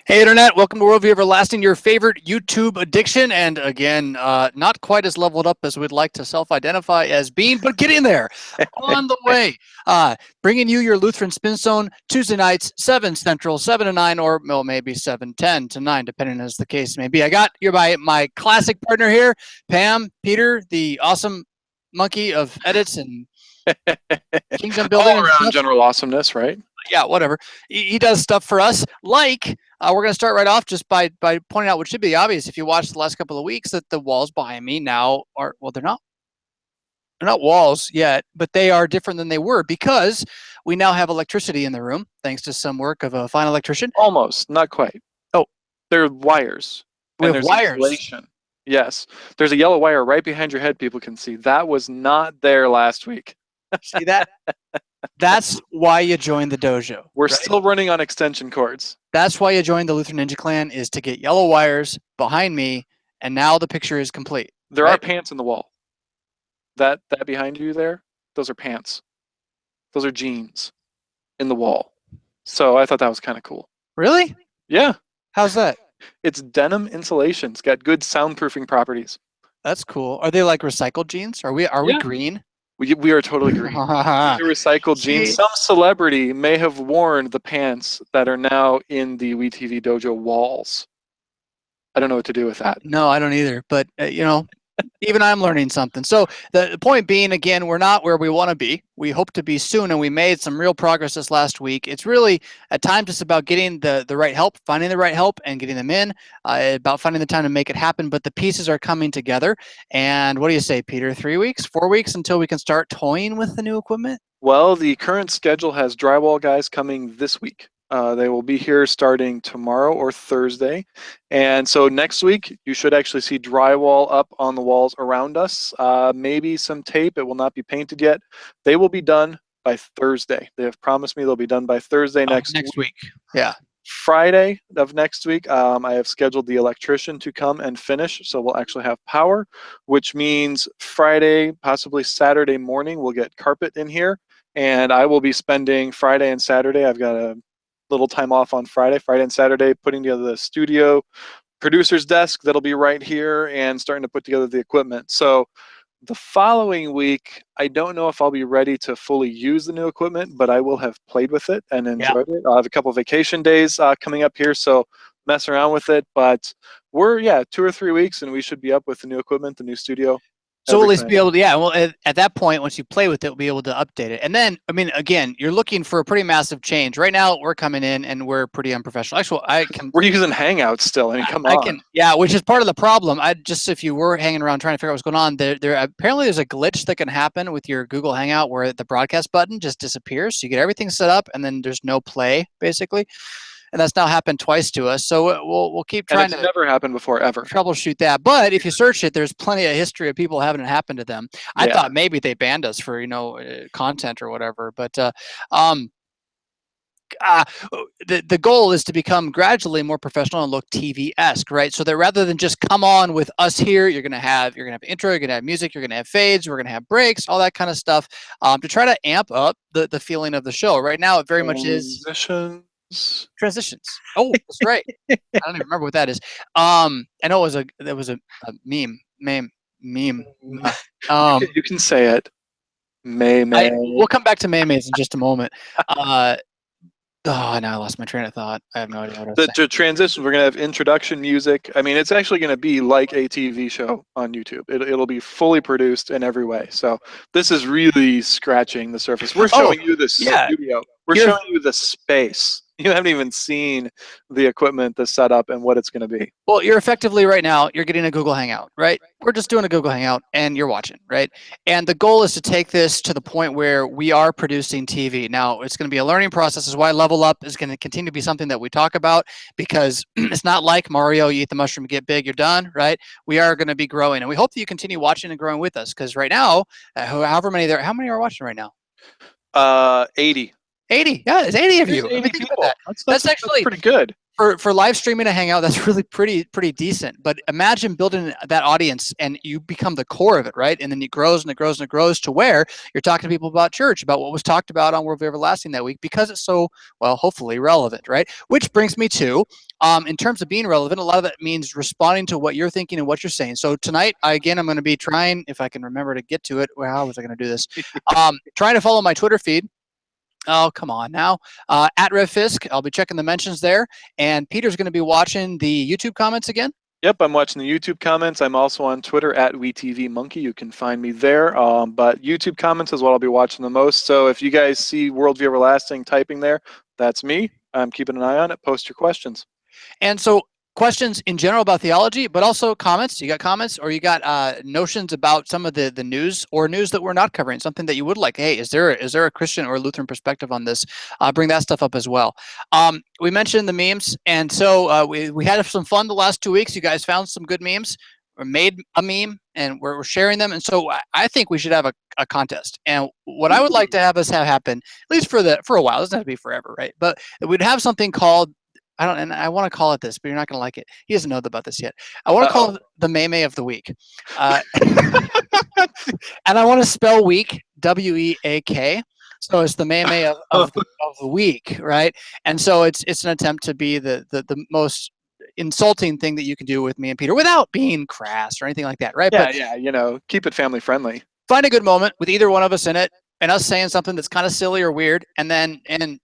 Hey Internet, welcome to Worldview Everlasting, your favorite YouTube addiction, and again, not quite as leveled up as we'd like to self-identify as being, but get in there. On the way, bringing you your Lutheran Spin Zone Tuesday nights, 7 Central, 7 to 9, or well, maybe 7:10 to 9, depending as the case may be. I got you my classic partner here, Pam, Peter, the awesome monkey of edits and kingdom building all and around stuff. general awesomeness, right? Yeah, whatever. He does stuff for us. Like, we're going to start right off just by pointing out what should be obvious if you watched the last couple of weeks, that the walls behind me now are, well, they're not walls yet, but they are different than they were because we now have electricity in the room, thanks to some work of a fine electrician. Almost, not quite. Oh. They're wires. We And have there's wires. insulation. Yes. There's a yellow wire right behind your head people can see. That was not there last week. See that? That's why you joined the dojo. We're still running on extension cords. That's why you joined the Lutheran Ninja Clan, is to get yellow wires behind me, and now the picture is complete. There are pants in the wall. That behind you there, those are pants. Those are jeans in the wall. So I thought that was kind of cool. Really? Yeah. How's that? It's denim insulation. It's got good soundproofing properties. That's cool. Are they like recycled jeans? Are we green? We are totally green. Recycled jeans. Some celebrity may have worn the pants that are now in the WEtv dojo walls. I don't know what to do with that. No, I don't either. But, even I'm learning something. So the point being, again, we're not where we want to be. We hope to be soon, and we made some real progress this last week. It's really, at times, just about getting the right help, finding the right help, and getting them in, about finding the time to make it happen. But the pieces are coming together. And what do you say, Peter? 3 weeks, 4 weeks until we can start toying with the new equipment? Well, the current schedule has drywall guys coming this week. They will be here starting tomorrow or Thursday. And so next week, you should actually see drywall up on the walls around us. Maybe some tape. It will not be painted yet. They will be done by Thursday. They have promised me they'll be done by Thursday next week. Yeah. Friday of next week, I have scheduled the electrician to come and finish, so we'll actually have power, which means Friday, possibly Saturday morning, we'll get carpet in here. And I will be spending Friday and Saturday. I've got a little time off on Friday and Saturday, putting together the studio producer's desk that'll be right here and starting to put together the equipment. So the following week, I don't know if I'll be ready to fully use the new equipment, but I will have played with it and enjoyed it. I'll have a couple of vacation days coming up here, so mess around with it. But we're, 2 or 3 weeks, and we should be up with the new equipment, the new studio. So we'll at least be able to, well, at that point, once you play with it, we'll be able to update it. And then, I mean, again, you're looking for a pretty massive change. Right now, we're coming in and we're pretty unprofessional. Actually, we're using Hangouts still. I mean, come on. Which is part of the problem. If you were hanging around trying to figure out what's going on, apparently there's a glitch that can happen with your Google Hangout where the broadcast button just disappears. So you get everything set up and then there's no play, basically. And that's now happened twice to us. So we'll keep trying to. It's never happened before, ever. Troubleshoot that. But if you search it, there's plenty of history of people having it happen to them. I thought maybe they banned us for, content or whatever. But the goal is to become gradually more professional and look TV-esque, right? So that rather than just come on with us here, you're gonna have intro, you're gonna have music, you're gonna have fades, we're gonna have breaks, all that kind of stuff, to try to amp up the feeling of the show. Right now, it very much is transitions. Oh, that's right. I don't even remember what that is. I know it was a meme. You can say it. We'll come back to Maymays in just a moment. Now I lost my train of thought. I have no idea what I was saying. The transition, we're going to have introduction music. I mean, it's actually going to be like a TV show on YouTube. It'll be fully produced in every way. So this is really scratching the surface. We're showing you the studio. We're showing you the space. You haven't even seen the equipment, the setup, and what it's going to be. Well, you're effectively right now, you're getting a Google Hangout, right? We're just doing a Google Hangout and you're watching, right? And the goal is to take this to the point where we are producing TV. Now, it's going to be a learning process. This is why Level Up is going to continue to be something that we talk about, because it's not like Mario, you eat the mushroom, you get big, you're done, right? We are going to be growing. And we hope that you continue watching and growing with us, because right now, how many are watching right now? 80. 80. Yeah, there's 80 of you. 80 people. That's actually pretty good. For live streaming a hangout, that's really pretty decent. But imagine building that audience and you become the core of it, right? And then it grows and it grows and it grows to where you're talking to people about church, about what was talked about on Worldview Everlasting that week, because it's so, well, hopefully relevant, right? Which brings me to, in terms of being relevant, a lot of that means responding to what you're thinking and what you're saying. So tonight, I'm going to be trying, if I can remember to get to it, well, how was I going to do this? Trying to follow my Twitter feed. Oh, come on now. At Revfisk, I'll be checking the mentions there. And Peter's going to be watching the YouTube comments again. Yep, I'm watching the YouTube comments. I'm also on Twitter at WEtv Monkey. You can find me there. But YouTube comments is what I'll be watching the most. So if you guys see Worldview Everlasting typing there, that's me. I'm keeping an eye on it. Post your questions. And so questions in general about theology, but also comments. You got comments, or you got notions about some of the news or news that we're not covering, something that you would like. Hey, is there a Christian or Lutheran perspective on this? Bring that stuff up as well. We mentioned the memes, and so we had some fun the last 2 weeks. You guys found some good memes, or made a meme, and we're sharing them. And so I think we should have a contest. And what I would like to have us have happen, at least for a while, it doesn't have to be forever, right? But we'd have something called, I want to call it this, but you're not going to like it. He doesn't know about this yet. I want to call it the Meme of the Week. And I want to spell week, W-E-A-K. So it's the Meme of the week, right? And so it's an attempt to be the most insulting thing that you can do with me and Peter without being crass or anything like that, right? Yeah, yeah, keep it family friendly. Find a good moment with either one of us in it and us saying something that's kind of silly or weird, and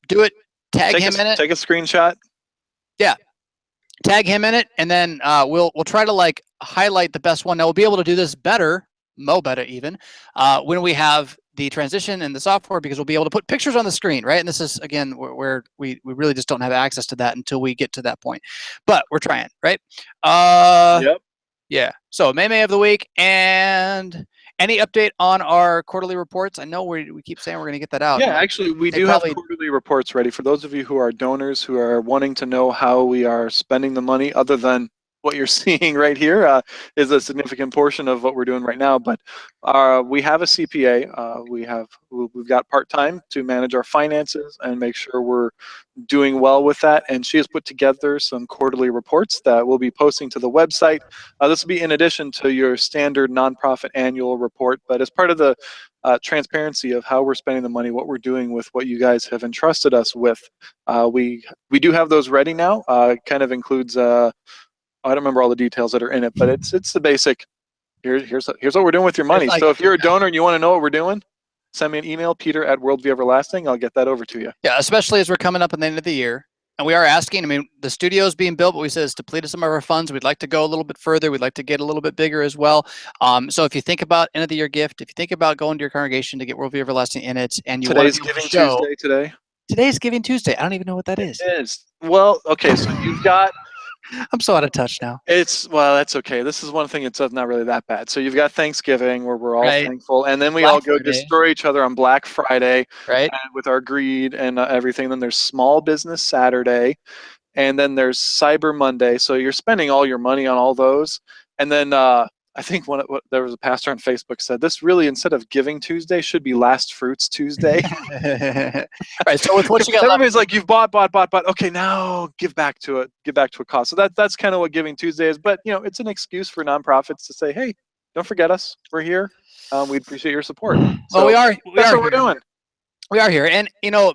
do it, tag him in it. Take a screenshot. Yeah, tag him in it, and then we'll try to highlight the best one. Now we'll be able to do this better, better even, when we have the transition and the software, because we'll be able to put pictures on the screen, right? And this is again where we really just don't have access to that until we get to that point. But we're trying, right? Yep. Yeah. So Meme of the Week, and any update on our quarterly reports? I know we keep saying we're going to get that out. Yeah, actually, we do have quarterly reports ready for those of you who are donors who are wanting to know how we are spending the money, other than what you're seeing right here is a significant portion of what we're doing right now. But we have a CPA. We've got part-time to manage our finances and make sure we're doing well with that. And she has put together some quarterly reports that we'll be posting to the website. This will be in addition to your standard nonprofit annual report, but as part of the transparency of how we're spending the money, what we're doing with what you guys have entrusted us with. We do have those ready now. Kind of includes I don't remember all the details that are in it, but it's the basic. Here's what we're doing with your money. So if you're a donor and you want to know what we're doing, send me an email, Peter@Worldview Everlasting. I'll get that over to you. Yeah, especially as we're coming up at the end of the year. And we are asking, I mean, the studio is being built, but we said it's depleted some of our funds. We'd like to go a little bit further. We'd like to get a little bit bigger as well. So if you think about end of the year gift, if you think about going to your congregation to get Worldview Everlasting in it, and you Today's Giving Tuesday today. Today's Giving Tuesday. I don't even know what that is. It is. Well, okay, so you've got. I'm so out of touch now. Well, that's okay. This is one thing that's not really that bad. So you've got Thanksgiving, where we're all thankful, and then we all go destroy each other on Black Friday, right? With our greed and everything. Then there's Small Business Saturday, and then there's Cyber Monday. So you're spending all your money on all those, and then I think there was a pastor on Facebook said this really, instead of Giving Tuesday, should be Last Fruits Tuesday. Right. So with what you got, everybody's like, you've bought. Okay, now give back to a cause. So that's kind of what Giving Tuesday is. But it's an excuse for nonprofits to say, hey, don't forget us. We're here. We appreciate your support. Well, we are. That's what we're doing. We are here, and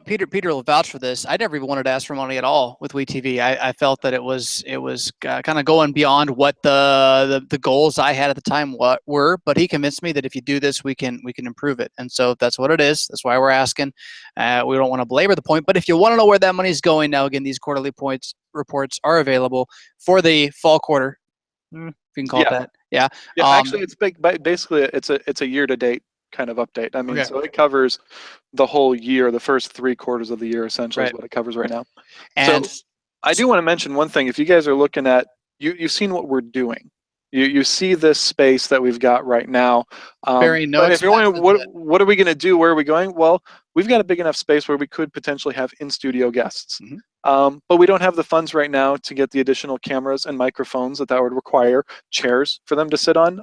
Peter will vouch for this. I never even wanted to ask for money at all with WEtv. I felt that it was kind of going beyond what the goals I had at the time were. But he convinced me that if you do this, we can improve it, and so that's what it is. That's why we're asking. We don't want to belabor the point, but if you want to know where that money is going, now again, these quarterly reports are available for the fall quarter. If you can call it that. Yeah. Yeah. Actually, it's big. Basically, it's a year to date kind of update. I mean, so it covers the whole year, the first 3 quarters of the year, essentially, is what it covers right now. And so I do want to mention one thing. If you guys are looking at, you've seen what we're doing. You see this space that we've got right now. But if you're wondering, what are we going to do? Where are we going? Well, we've got a big enough space where we could potentially have in-studio guests. Mm-hmm. But we don't have the funds right now to get the additional cameras and microphones that would require chairs for them to sit on.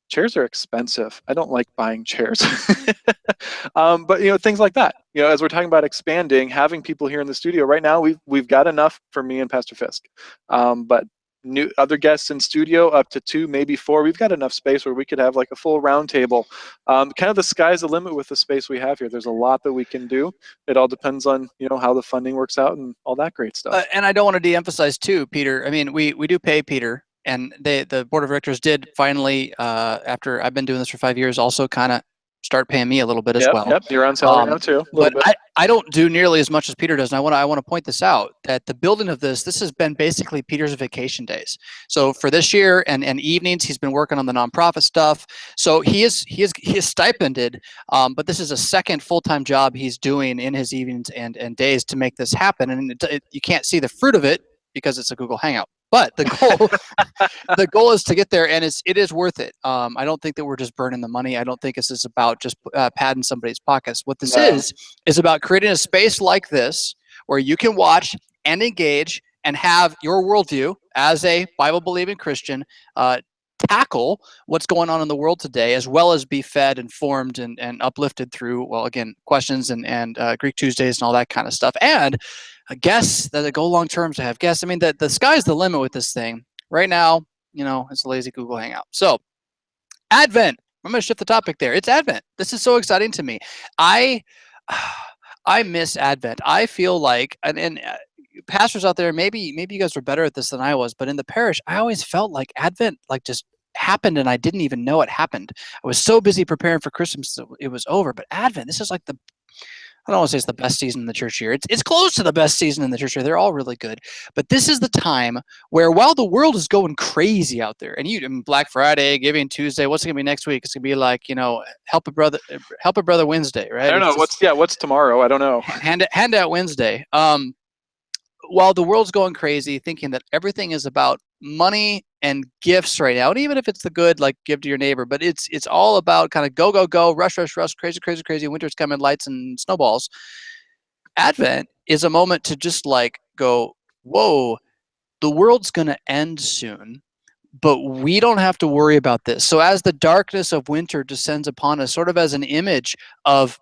chairs are expensive. I don't like buying chairs. But things like that. As we're talking about expanding, having people here in the studio right now, we've got enough for me and Pastor Fisk. But new other guests in studio, up to 2, maybe 4. We've got enough space where we could have like a full round table. Kind of the sky's the limit with the space we have here. There's a lot that we can do. It all depends on how the funding works out and all that great stuff. And I don't want to de-emphasize too, Peter. I mean, we do pay Peter, and the board of directors did finally, after I've been doing this for 5 years, also kind of start paying me a little bit as well. Yep, you're on salary now too. But I don't do nearly as much as Peter does, and I want to point this out, that the building of this has been basically Peter's vacation days. So for this year and evenings, he's been working on the nonprofit stuff. So he is stipended, but this is a second full-time job he's doing in his evenings and days to make this happen. And you can't see the fruit of it because it's a Google Hangout. But the goal is to get there, and it is worth it. I don't think that we're just burning the money. I don't think this is about just padding somebody's pockets. What this is about creating a space like this where you can watch and engage and have your worldview as a Bible-believing Christian tackle what's going on in the world today, as well as be fed, informed, and uplifted through, well, again, questions and Greek Tuesdays and all that kind of stuff. And guests that go long term, to have guests. I mean, the sky's the limit with this thing. Right now, it's a lazy Google Hangout. So, Advent. I'm going to shift the topic there. It's Advent. This is so exciting to me. I miss Advent. I feel like, and pastors out there, maybe you guys were better at this than I was, but in the parish, I always felt like Advent just happened and I didn't even know it happened. I was so busy preparing for Christmas that it was over. But Advent, this is like I don't want to say it's the best season in the church year. It's close to the best season in the church year. They're all really good. But this is the time where, while the world is going crazy out there, and Black Friday, Giving Tuesday, what's it going to be next week? It's going to be like, Help a Brother Wednesday, right? I don't know. What's tomorrow? I don't know. Handout Wednesday. While the world's going crazy, thinking that everything is about money and gifts right now, and even if it's the good, like give to your neighbor, but it's all about kind of go, rush, crazy, winter's coming, lights and snowballs. Advent is a moment to just go, whoa, the world's going to end soon, but we don't have to worry about this. So as the darkness of winter descends upon us, sort of as an image of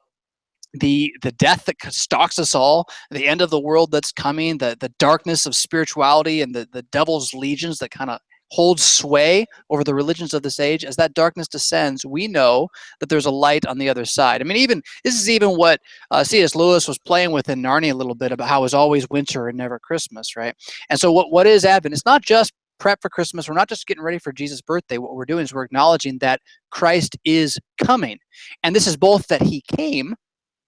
the death that stalks us all, the end of the world that's coming, the darkness of spirituality and the devil's legions that kind of hold sway over the religions of this age, as that darkness descends, we know that there's a light on the other side. I mean, this is even what C.S. Lewis was playing with in Narnia a little bit, about how it's always winter and never Christmas, right? And so what is Advent? It's not just prep for Christmas. We're not just getting ready for Jesus' birthday. What we're doing is we're acknowledging that Christ is coming. And this is both that he came,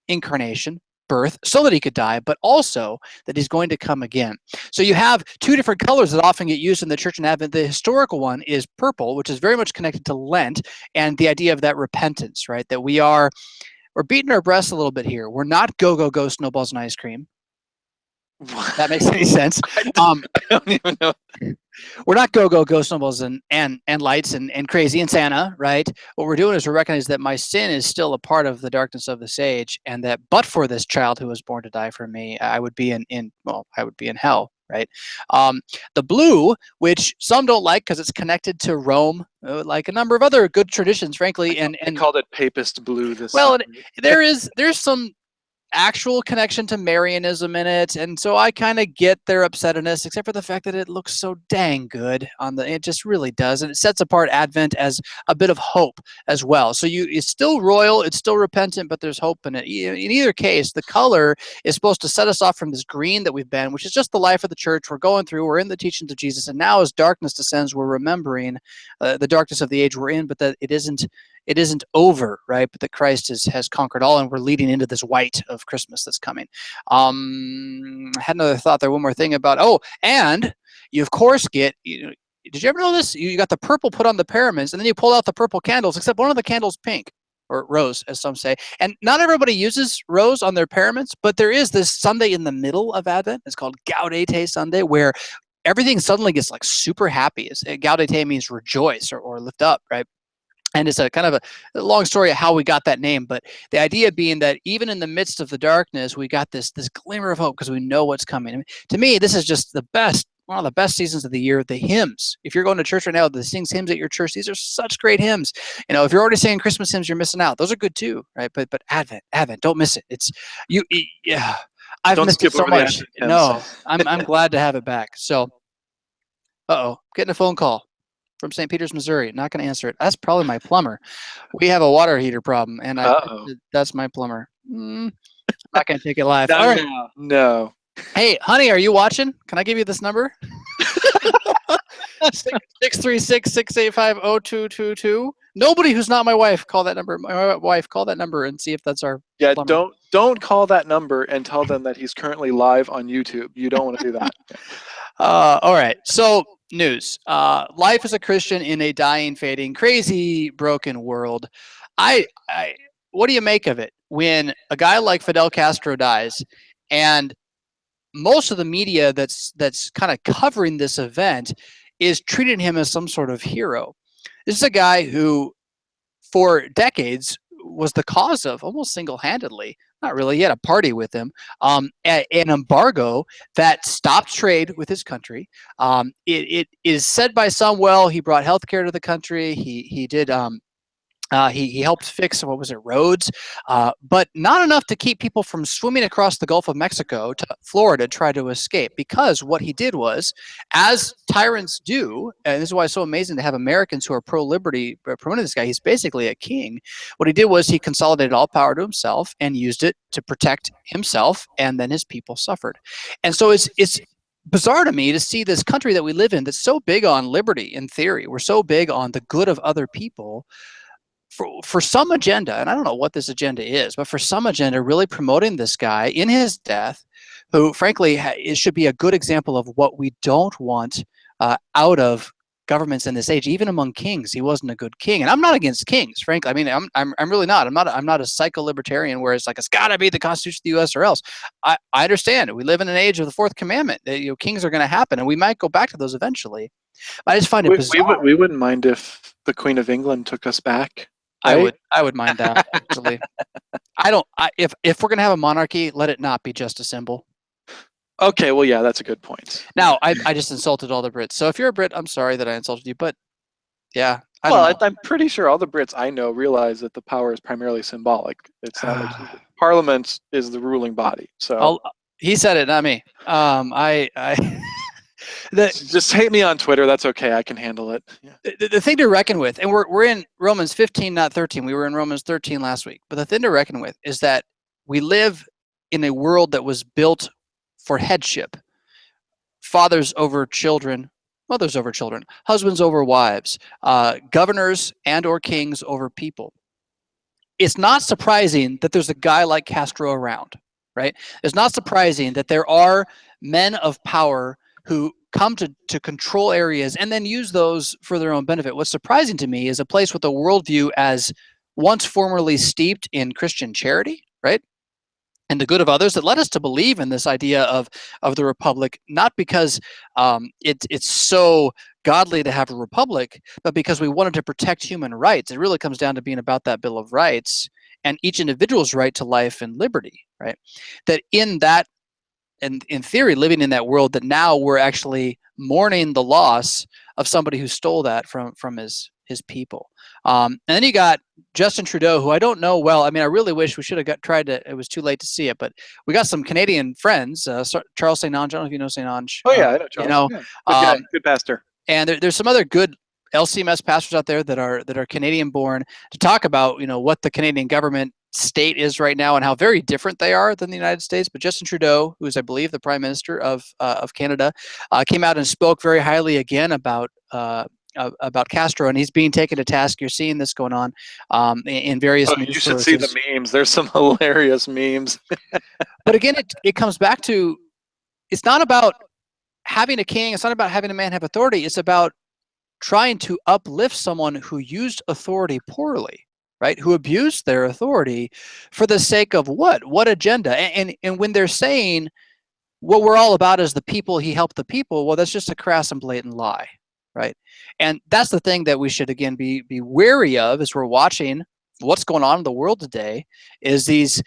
incarnation, birth, so that he could die, but also that he's going to come again. So you have two different colors that often get used in the church in Advent. The historical one is purple, which is very much connected to Lent and the idea of that repentance, right? That we're beating our breasts a little bit here. We're not go, snowballs and ice cream. If that makes any sense. I don't even know. We're not go, snowballs and lights and crazy and Santa, right? What we're doing is we're recognizing that my sin is still a part of the darkness of this age, and that but for this child who was born to die for me, I would be in hell, right? The blue, which some don't like because it's connected to Rome, like a number of other good traditions, frankly, and called it papist blue. There's some actual connection to Marianism in it, and so I kind of get their upsetness, except for the fact that it looks so dang good it just really does, and it sets apart Advent as a bit of hope as well. So it's still royal, it's still repentant, but there's hope in it. In either case, the color is supposed to set us off from this green that we've been, which is just the life of the church. We're going through, we're in the teachings of Jesus, and now as darkness descends, we're remembering the darkness of the age we're in, but that it isn't over, right? But that Christ has conquered all, and we're leading into this white of Christmas that's coming. I had another thought there, one more thing about, and you of course get, did you ever know this? You got the purple put on the pyramids, and then you pull out the purple candles, except one of the candles pink, or rose, as some say. And not everybody uses rose on their pyramids, but there is this Sunday in the middle of Advent. It's called Gaudete Sunday, where everything suddenly gets super happy. Gaudete means rejoice or lift up, right? And it's a kind of a long story of how we got that name, but the idea being that even in the midst of the darkness, we got this glimmer of hope because we know what's coming. I mean, to me, this is just the best one of the best seasons of the year. The hymns. If you're going to church right now that sings hymns at your church, these are such great hymns. If you're already singing Christmas hymns, you're missing out. Those are good too, right? But Advent, don't miss it. It's you. Yeah, I've Don't missed it skip so over the much. Advent hymns. No, I'm glad to have it back. So, getting a phone call from St. Peters, Missouri. Not going to answer it. That's probably my plumber. We have a water heater problem, and that's my plumber. I'm not going to take it live. All right. No. Hey, honey, are you watching? Can I give you this number? 636-685-0222. Nobody who's not my wife, call that number. My wife, call that number and see if that's our plumber. Don't call that number and tell them that he's currently live on YouTube. You don't want to do that. All right. So news. Life as a Christian in a dying, fading, crazy, broken world. What do you make of it when a guy like Fidel Castro dies, and most of the media that's kind of covering this event is treating him as some sort of hero? This is a guy who, for decades, was the cause of, almost single-handedly, not really, he had a party with him, an embargo that stopped trade with his country. It is said by some, well, he brought healthcare to the country. He did. He helped fix, roads, but not enough to keep people from swimming across the Gulf of Mexico to Florida to try to escape. Because what he did was, as tyrants do, and this is why it's so amazing to have Americans who are pro-liberty promoting this guy. He's basically a king. What he did was he consolidated all power to himself and used it to protect himself, and then his people suffered. And so it's bizarre to me to see this country that we live in that's so big on liberty in theory. We're so big on the good of other people. For some agenda, and I don't know what this agenda is, but for some agenda, really promoting this guy in his death, who frankly it should be a good example of what we don't want out of governments in this age. Even among kings, he wasn't a good king, and I'm not against kings, frankly. I mean, I'm really not. I'm not a psycho-libertarian where it's like it's got to be the Constitution of the U.S. or else. I understand it. We live in an age of the Fourth Commandment. Kings are going to happen, and we might go back to those eventually. But I just find it bizarre. We wouldn't mind if the Queen of England took us back. Right? I would mind that, actually. If we're gonna have a monarchy, let it not be just a symbol. Okay, well, yeah, that's a good point. Now, I just insulted all the Brits. So if you're a Brit, I'm sorry that I insulted you, but yeah. I'm pretty sure all the Brits I know realize that the power is primarily symbolic. It's not like Parliament is the ruling body. So he said it, not me. Just hate me on Twitter. That's okay. I can handle it. Yeah. The thing to reckon with, and we're in Romans 15, not 13. We were in Romans 13 last week. But the thing to reckon with is that we live in a world that was built for headship. Fathers over children, mothers over children, husbands over wives, governors and or kings over people. It's not surprising that there's a guy like Castro around, right? It's not surprising that there are men of power who come to control areas and then use those for their own benefit. What's surprising to me is a place with a worldview as once formerly steeped in Christian charity, right? And the good of others that led us to believe in this idea of the republic, not because it's so godly to have a republic, but because we wanted to protect human rights. It really comes down to being about that Bill of Rights and each individual's right to life and liberty, right? That in that, and in theory, living in that world, that now we're actually mourning the loss of somebody who stole that from his people. And then you got Justin Trudeau, who I don't know well. I mean, I really wish we should have tried to. It was too late to see it, but we got some Canadian friends. Charles St. Onge. I don't know if you know St. Onge. Oh yeah, I know Charles. Good guy, good pastor. And there's some other good LCMS pastors out there that are Canadian born to talk about what the Canadian government state is right now and how very different they are than the United States. But Justin Trudeau, who is, I believe, the Prime Minister of Canada, came out and spoke very highly again about Castro, and he's being taken to task. You're seeing this going on in various news you should sources. see the memes. There's some hilarious memes. But again, it comes back to, it's not about having a king. It's not about having a man have authority. It's about trying to uplift someone who used authority poorly, right? Who abused their authority for the sake of what? What agenda? And when they're saying what we're all about is the people, he helped the people, well, that's just a crass and blatant lie, right? And that's the thing that we should, again, be wary of as we're watching what's going on in the world today, is these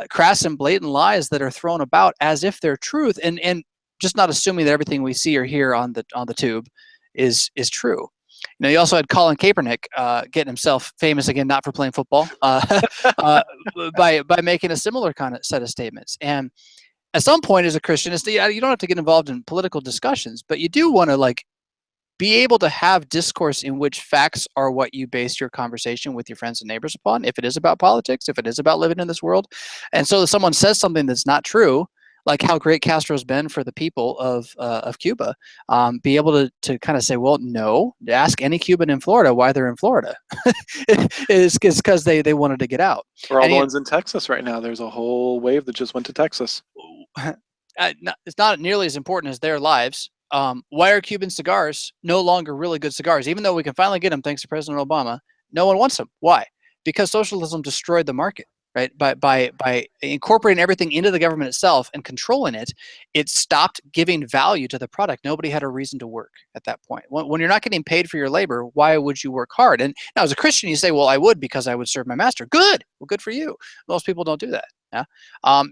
crass and blatant lies that are thrown about as if they're truth. And just not assuming that everything we see or hear on the tube is true. You also had Colin Kaepernick getting himself famous again, not for playing football, by making a similar kind of set of statements. And at some point, as a Christian, you don't have to get involved in political discussions, but you do want to be able to have discourse in which facts are what you base your conversation with your friends and neighbors upon, if it is about politics, if it is about living in this world. And so if someone says something that's not true, like how great Castro's been for the people of Cuba, be able to kind of say, well, no, ask any Cuban in Florida why they're in Florida. It's because they wanted to get out. Or all the ones in Texas right now. There's a whole wave that just went to Texas. It's not nearly as important as their lives. Why are Cuban cigars no longer really good cigars? Even though we can finally get them thanks to President Obama, no one wants them. Why? Because socialism destroyed the market, right? By incorporating everything into the government itself and controlling it, it stopped giving value to the product. Nobody had a reason to work at that point. When you're not getting paid for your labor, why would you work hard? And now as a Christian, you say, well, I would because I would serve my master. Good. Well, good for you. Most people don't do that. Yeah.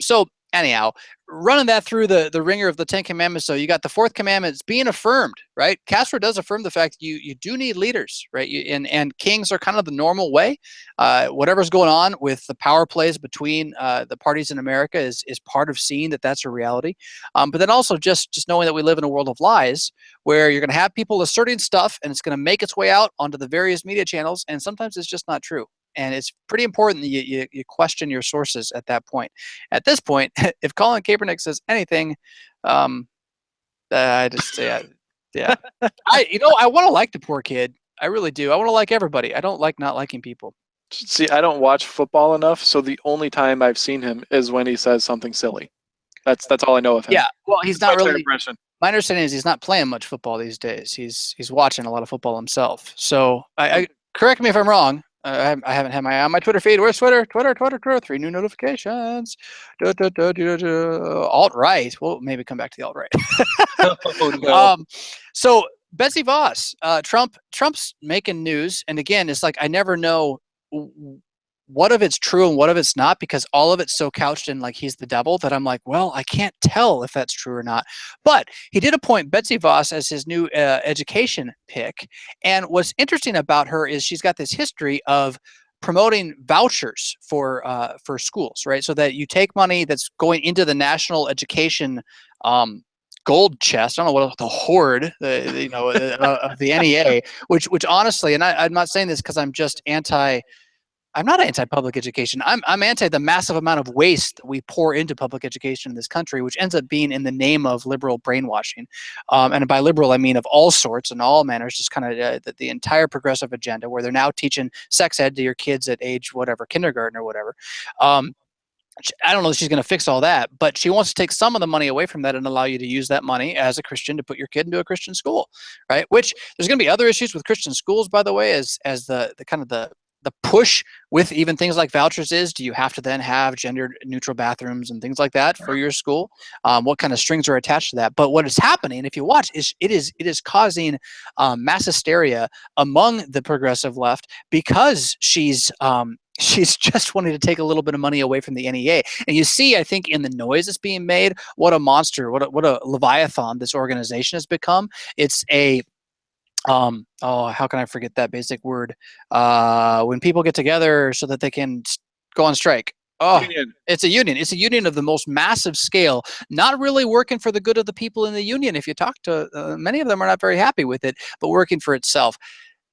So anyhow, running that through the ringer of the 10 Commandments, so you got the fourth commandment, it's being affirmed, right? Castro does affirm the fact that you do need leaders, right? And kings are kind of the normal way. Whatever's going on with the power plays between the parties in America is part of seeing that that's a reality. But then also just knowing that we live in a world of lies where you're going to have people asserting stuff and it's going to make its way out onto the various media channels, and sometimes it's just not true. And it's pretty important that you question your sources at that point. At this point, if Colin Kaepernick says anything, I just say, yeah. I want to like the poor kid. I really do. I want to like everybody. I don't like not liking people. See, I don't watch football enough, so the only time I've seen him is when he says something silly. That's all I know of him. Yeah, well, he's not really. Impression. My understanding is he's not playing much football these days. He's watching a lot of football himself. So I correct me if I'm wrong. I haven't had my eye on my Twitter feed. Where's Twitter? Twitter. 3 new notifications. Alt-right. We'll maybe come back to the alt-right. Oh, no. So Betsy Voss, Trump's making news. And again, it's like I never know what of it's true and what of it's not, because all of it's so couched in like he's the devil that I'm like, well, I can't tell if that's true or not. But he did appoint Betsy Voss as his new education pick. And what's interesting about her is she's got this history of promoting vouchers for schools, right? So that you take money that's going into the national education gold chest. I don't know what the hoard, of the NEA, which honestly, and I'm not saying this because I'm just I'm not anti-public education. I'm anti the massive amount of waste that we pour into public education in this country, which ends up being in the name of liberal brainwashing. And by liberal, I mean of all sorts and all manners, just kind of the entire progressive agenda, where they're now teaching sex ed to your kids at age whatever, kindergarten or whatever. I don't know if she's going to fix all that, but she wants to take some of the money away from that and allow you to use that money as a Christian to put your kid into a Christian school, right? Which there's going to be other issues with Christian schools, by the way, as the kind of the push with even things like vouchers is, do you have to then have gender neutral bathrooms and things like that for your school? What kind of strings are attached to that? But what is happening, if you watch, is it is causing mass hysteria among the progressive left, because she's just wanting to take a little bit of money away from the NEA. And you see, I think, in the noise that's being made, what a monster, what a leviathan this organization has become. It's a how can I forget that basic word? When people get together so that they can go on strike. Union. It's a union. It's a union of the most massive scale, not really working for the good of the people in the union. If you talk to many of them are not very happy with it, but working for itself.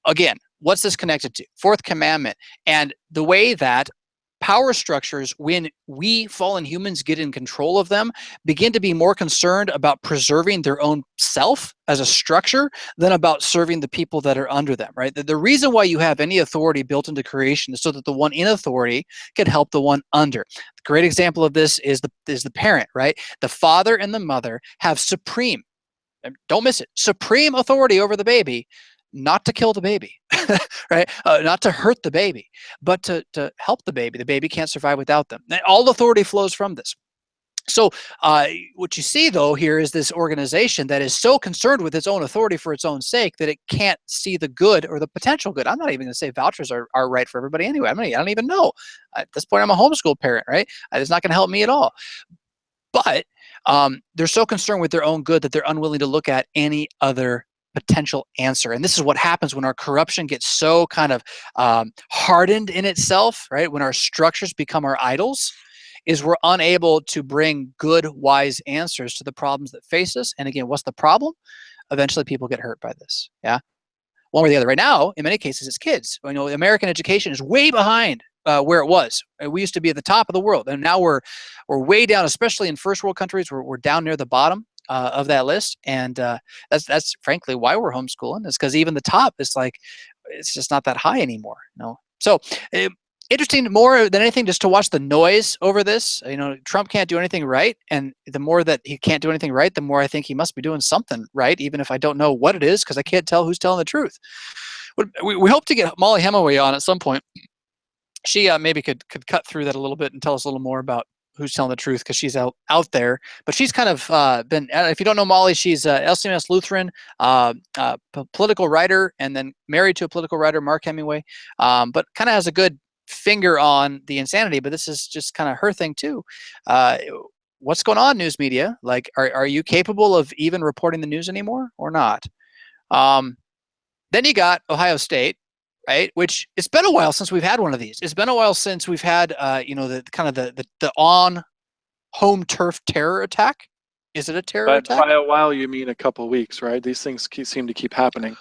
Again, what's this connected to? Fourth commandment. And the way that power structures, when we fallen humans get in control of them, begin to be more concerned about preserving their own self as a structure than about serving the people that are under them, right? The reason why you have any authority built into creation is so that the one in authority can help the one under. The great example of this is the parent, right? The father and the mother have supreme, don't miss it, supreme authority over the baby, not to kill the baby, right? Not to hurt the baby, but to help the baby. The baby can't survive without them. And all authority flows from this. So what you see, though, here is this organization that is so concerned with its own authority for its own sake that it can't see the good or the potential good. I'm not even going to say vouchers are right for everybody anyway. I don't even know. At this point, I'm a homeschool parent, right? It's not going to help me at all. But They're so concerned with their own good that they're unwilling to look at any other potential answer. And this is what happens when our corruption gets so kind of hardened in itself, right? When our structures become our idols, is we're unable to bring good, wise answers to the problems that face us. And again, what's the problem? Eventually people get hurt by this. Yeah. One or the other. Right now, in many cases, it's kids. You know, American education is way behind where it was. We used to be at the top of the world, and now we're way down, especially in first world countries. We're down near the bottom of that list, and that's frankly why we're homeschooling. Is because even the top is like it's just not that high anymore. No, so. Interesting more than anything just to watch the noise over this. You know, Trump can't do anything right, and the more that he can't do anything right, the more I think he must be doing something right, even if I don't know what it is because I can't tell who's telling the truth. We hope to get Molly Hemingway on at some point. She maybe could cut through that a little bit and tell us a little more about who's telling the truth because she's out there. But she's kind of been, if you don't know Molly, she's LCMS Lutheran, political writer, and then married to a political writer, Mark Hemingway, but kind of has a good finger on the insanity, but this is just kind of her thing too. What's going on, news media? Like, are you capable of even reporting the news anymore or not? Then you got Ohio State, right? Which it's been a while since we've had one of these. It's been a while since we've had, the kind of the on home turf terror attack. Is it a terror attack? By a while, you mean a couple of weeks, right? These things seem to keep happening.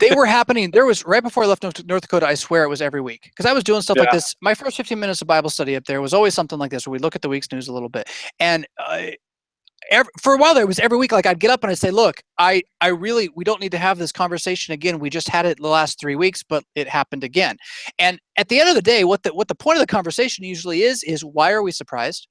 They were happening. There was right before I left North Dakota. I swear it was every week because I was doing stuff like this. My first 15 minutes of Bible study up there was always something like this, where we look at the week's news a little bit. And for a while there, it was every week. Like I'd get up and I'd say, "Look, we don't need to have this conversation again. We just had it the last 3 weeks, but it happened again." And at the end of the day, what the point of the conversation usually is why are we surprised?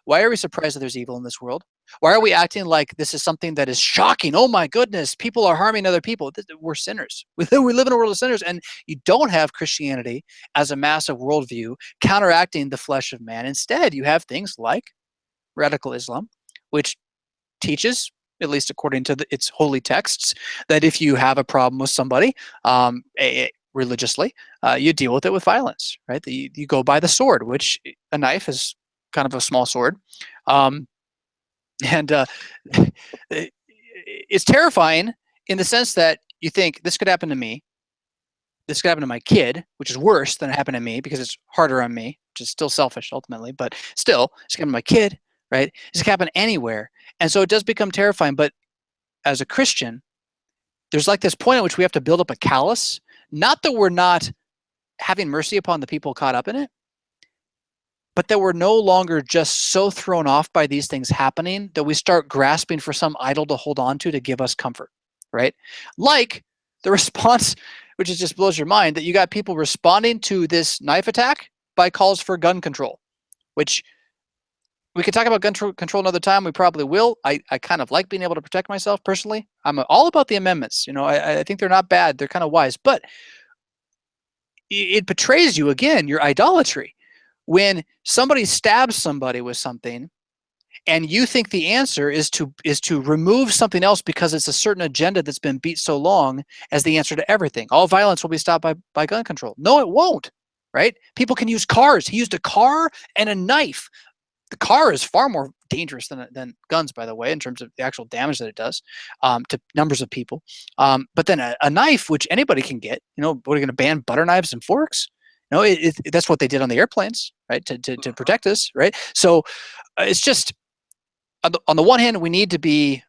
Why are we surprised that there's evil in this world? Why are we acting like this is something that is shocking? Oh my goodness, people are harming other people. We're sinners. We live in a world of sinners, and you don't have Christianity as a massive worldview counteracting the flesh of man. Instead, you have things like radical Islam, which teaches, at least according to its holy texts, that if you have a problem with somebody religiously, you deal with it with violence, right? You go by the sword, which a knife is kind of a small sword. And it's terrifying in the sense that you think this could happen to me. This could happen to my kid, which is worse than it happened to me because it's harder on me, which is still selfish ultimately, but still, it's going to happen to my kid, right? This could happen anywhere. And so it does become terrifying. But as a Christian, there's like this point at which we have to build up a callus. Not that we're not having mercy upon the people caught up in it, but that we're no longer just so thrown off by these things happening that we start grasping for some idol to hold on to give us comfort, right? Like the response, which is just blows your mind, that you got people responding to this knife attack by calls for gun control, which we could talk about gun control another time. We probably will. I kind of like being able to protect myself personally. I'm all about the amendments. I think they're not bad. They're kind of wise, but it betrays you again, your idolatry. When somebody stabs somebody with something and you think the answer is to remove something else because it's a certain agenda that's been beat so long as the answer to everything. All violence will be stopped by gun control. No, it won't, right? People can use cars. He used a car and a knife. The car is far more dangerous than guns, by the way, in terms of the actual damage that it does to numbers of people. But then a knife, which anybody can get, what are you going to ban butter knives and forks? No, that's what they did on the airplanes, right? To protect us, right? So it's just on the one hand, we need to be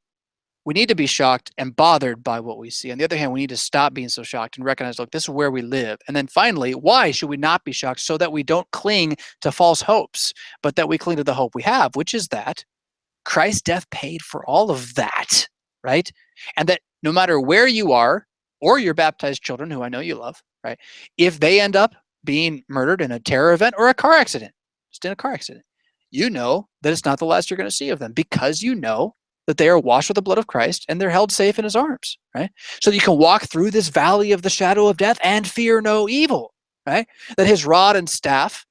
shocked and bothered by what we see. On the other hand, we need to stop being so shocked and recognize, look, this is where we live. And then finally, why should we not be shocked? So that we don't cling to false hopes, but that we cling to the hope we have, which is that Christ's death paid for all of that, right? And that no matter where you are or your baptized children, who I know you love, right? If they end up being murdered in a terror event or a car accident, just in a car accident, you know that it's not the last you're going to see of them because you know that they are washed with the blood of Christ and they're held safe in his arms, right? So that you can walk through this valley of the shadow of death and fear no evil, right? That his rod and staff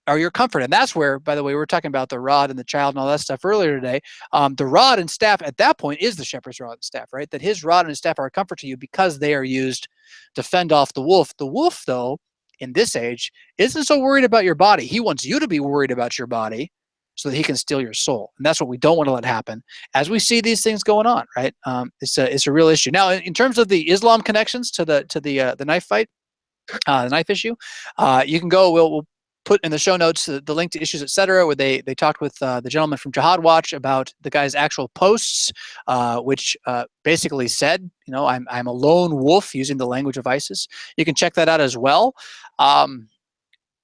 are your comfort. And that's where, by the way, we were talking about the rod and the child and all that stuff earlier today. The rod and staff at that point is the shepherd's rod and staff, right? That his rod and his staff are a comfort to you because they are used to fend off the wolf. The wolf, though, in this age, isn't so worried about your body. He wants you to be worried about your body so that he can steal your soul. And that's what we don't want to let happen as we see these things going on, right? It's a real issue. Now, in terms of the Islam connections to the knife fight, the knife issue, you can go. We'll put in the show notes the link to Issues Etc., where they talked with the gentleman from Jihad Watch about the guy's actual posts, which basically said, I'm a lone wolf, using the language of ISIS. You can check that out as well.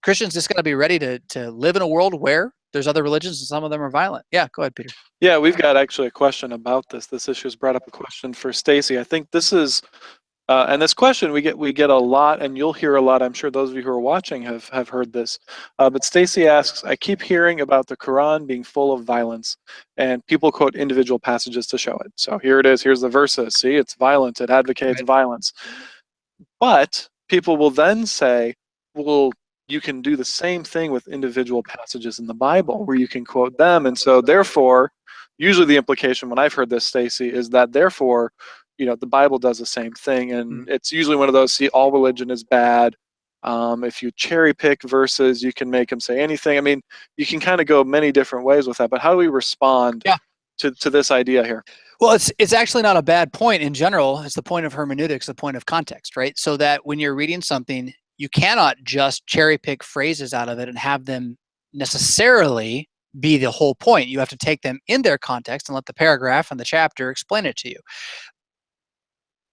Christians just got to be ready to live in a world where there's other religions and some of them are violent. Yeah, go ahead, Peter. Yeah, we've got actually a question about this. This issue has brought up a question for Stacy. I think this is, and this question we get a lot, and you'll hear a lot. I'm sure those of you who are watching have heard this. But Stacy asks, I keep hearing about the Quran being full of violence, and people quote individual passages to show it. So here it is. Here's the verses. See, it's violent. It advocates violence. But people will then say, well, you can do the same thing with individual passages in the Bible where you can quote them. And so therefore, usually the implication when I've heard this, Stacy, is that therefore, the Bible does the same thing. And it's usually one of those, see, all religion is bad. If you cherry pick verses, you can make them say anything. I mean, you can kind of go many different ways with that. But how do we respond to this idea here? Well, it's actually not a bad point in general. It's the point of hermeneutics, the point of context, right? So that when you're reading something, you cannot just cherry pick phrases out of it and have them necessarily be the whole point. You have to take them in their context and let the paragraph and the chapter explain it to you.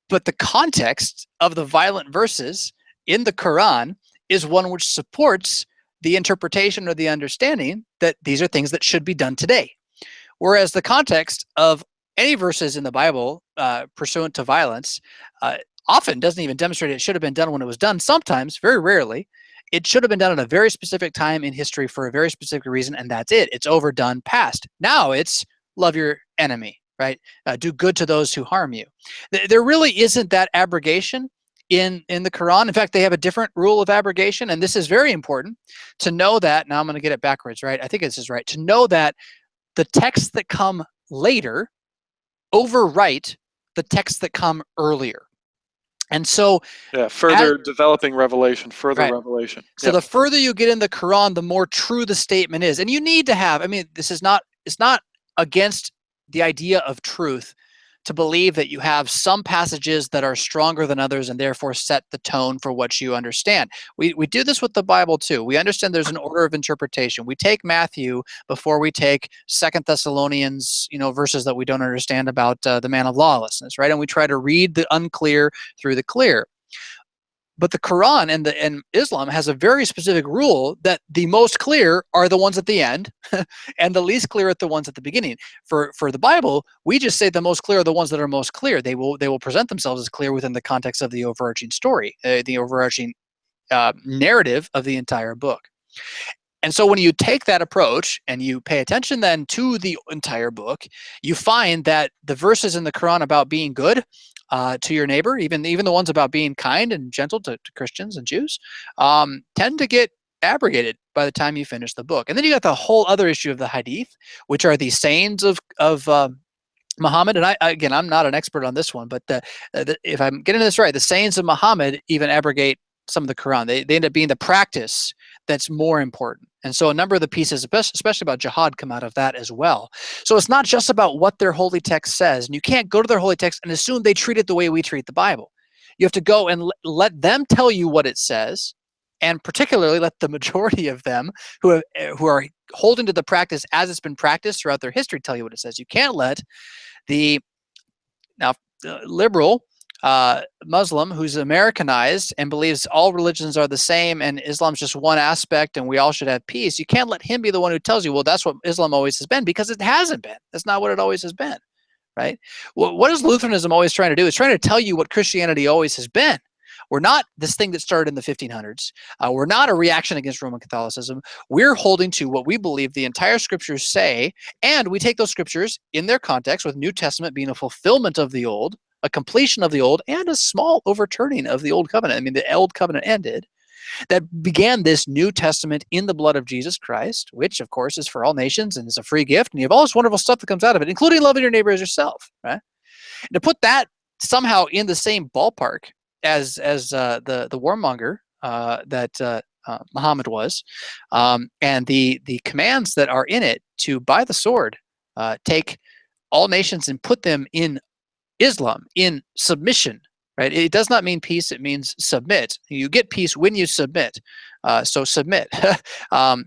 But the context of the violent verses in the Quran is one which supports the interpretation or the understanding that these are things that should be done today. Whereas the context of any verses in the Bible pursuant to violence often doesn't even demonstrate it should have been done when it was done. Sometimes, very rarely, it should have been done at a very specific time in history for a very specific reason, and that's it. It's overdone, past. Now it's love your enemy, right? Do good to those who harm you. There really isn't that abrogation in the Quran. In fact, they have a different rule of abrogation, and this is very important to know that. Now I'm going to get it backwards, right? I think this is right. To know that the texts that come later overwrite the texts that come earlier. And so further developing revelation, revelation. So the further you get in the Quran, the more true the statement is. And you need to have, it's not against the idea of truth to believe that you have some passages that are stronger than others and therefore set the tone for what you understand. We do this with the Bible too. We understand there's an order of interpretation. We take Matthew before we take 2 Thessalonians, verses that we don't understand about the man of lawlessness, right? And we try to read the unclear through the clear. But the Quran and Islam has a very specific rule that the most clear are the ones at the end and the least clear are the ones at the beginning. For the Bible, we just say the most clear are the ones that are most clear. They will present themselves as clear within the context of the overarching story, the overarching narrative of the entire book. And so when you take that approach and you pay attention then to the entire book, you find that the verses in the Quran about being good to your neighbor, even the ones about being kind and gentle to Christians and Jews, tend to get abrogated by the time you finish the book. And then you got the whole other issue of the Hadith, which are the sayings of Muhammad. And I'm not an expert on this one, but if I'm getting this right, the sayings of Muhammad even abrogate some of the Quran. They end up being the practice that's more important. And so a number of the pieces, especially about jihad, come out of that as well. So it's not just about what their holy text says. And you can't go to their holy text and assume they treat it the way we treat the Bible. You have to go and let them tell you what it says, and particularly let the majority of them who are holding to the practice as it's been practiced throughout their history tell you what it says. You can't let the liberal Muslim who's Americanized and believes all religions are the same and Islam's just one aspect and we all should have peace. You can't let him be the one who tells you, well, that's what Islam always has been, because it hasn't been. That's not what it always has been, right? Well, what is Lutheranism always trying to do? It's trying to tell you what Christianity always has been. We're not this thing that started in the 1500s. We're not a reaction against Roman Catholicism. We're holding to what we believe the entire scriptures say, and we take those scriptures in their context, with New Testament being a fulfillment of the Old, a completion of the Old, and a small overturning of the Old Covenant. I mean, the Old Covenant ended. That began this New Testament in the blood of Jesus Christ, which, of course, is for all nations and is a free gift. And you have all this wonderful stuff that comes out of it, including loving your neighbor as yourself, right? And to put that somehow in the same ballpark as the warmonger that Muhammad was, and the commands that are in it to, by the sword, take all nations and put them in Islam, in submission, right? It does not mean peace, it means submit. You get peace when you submit. So submit. And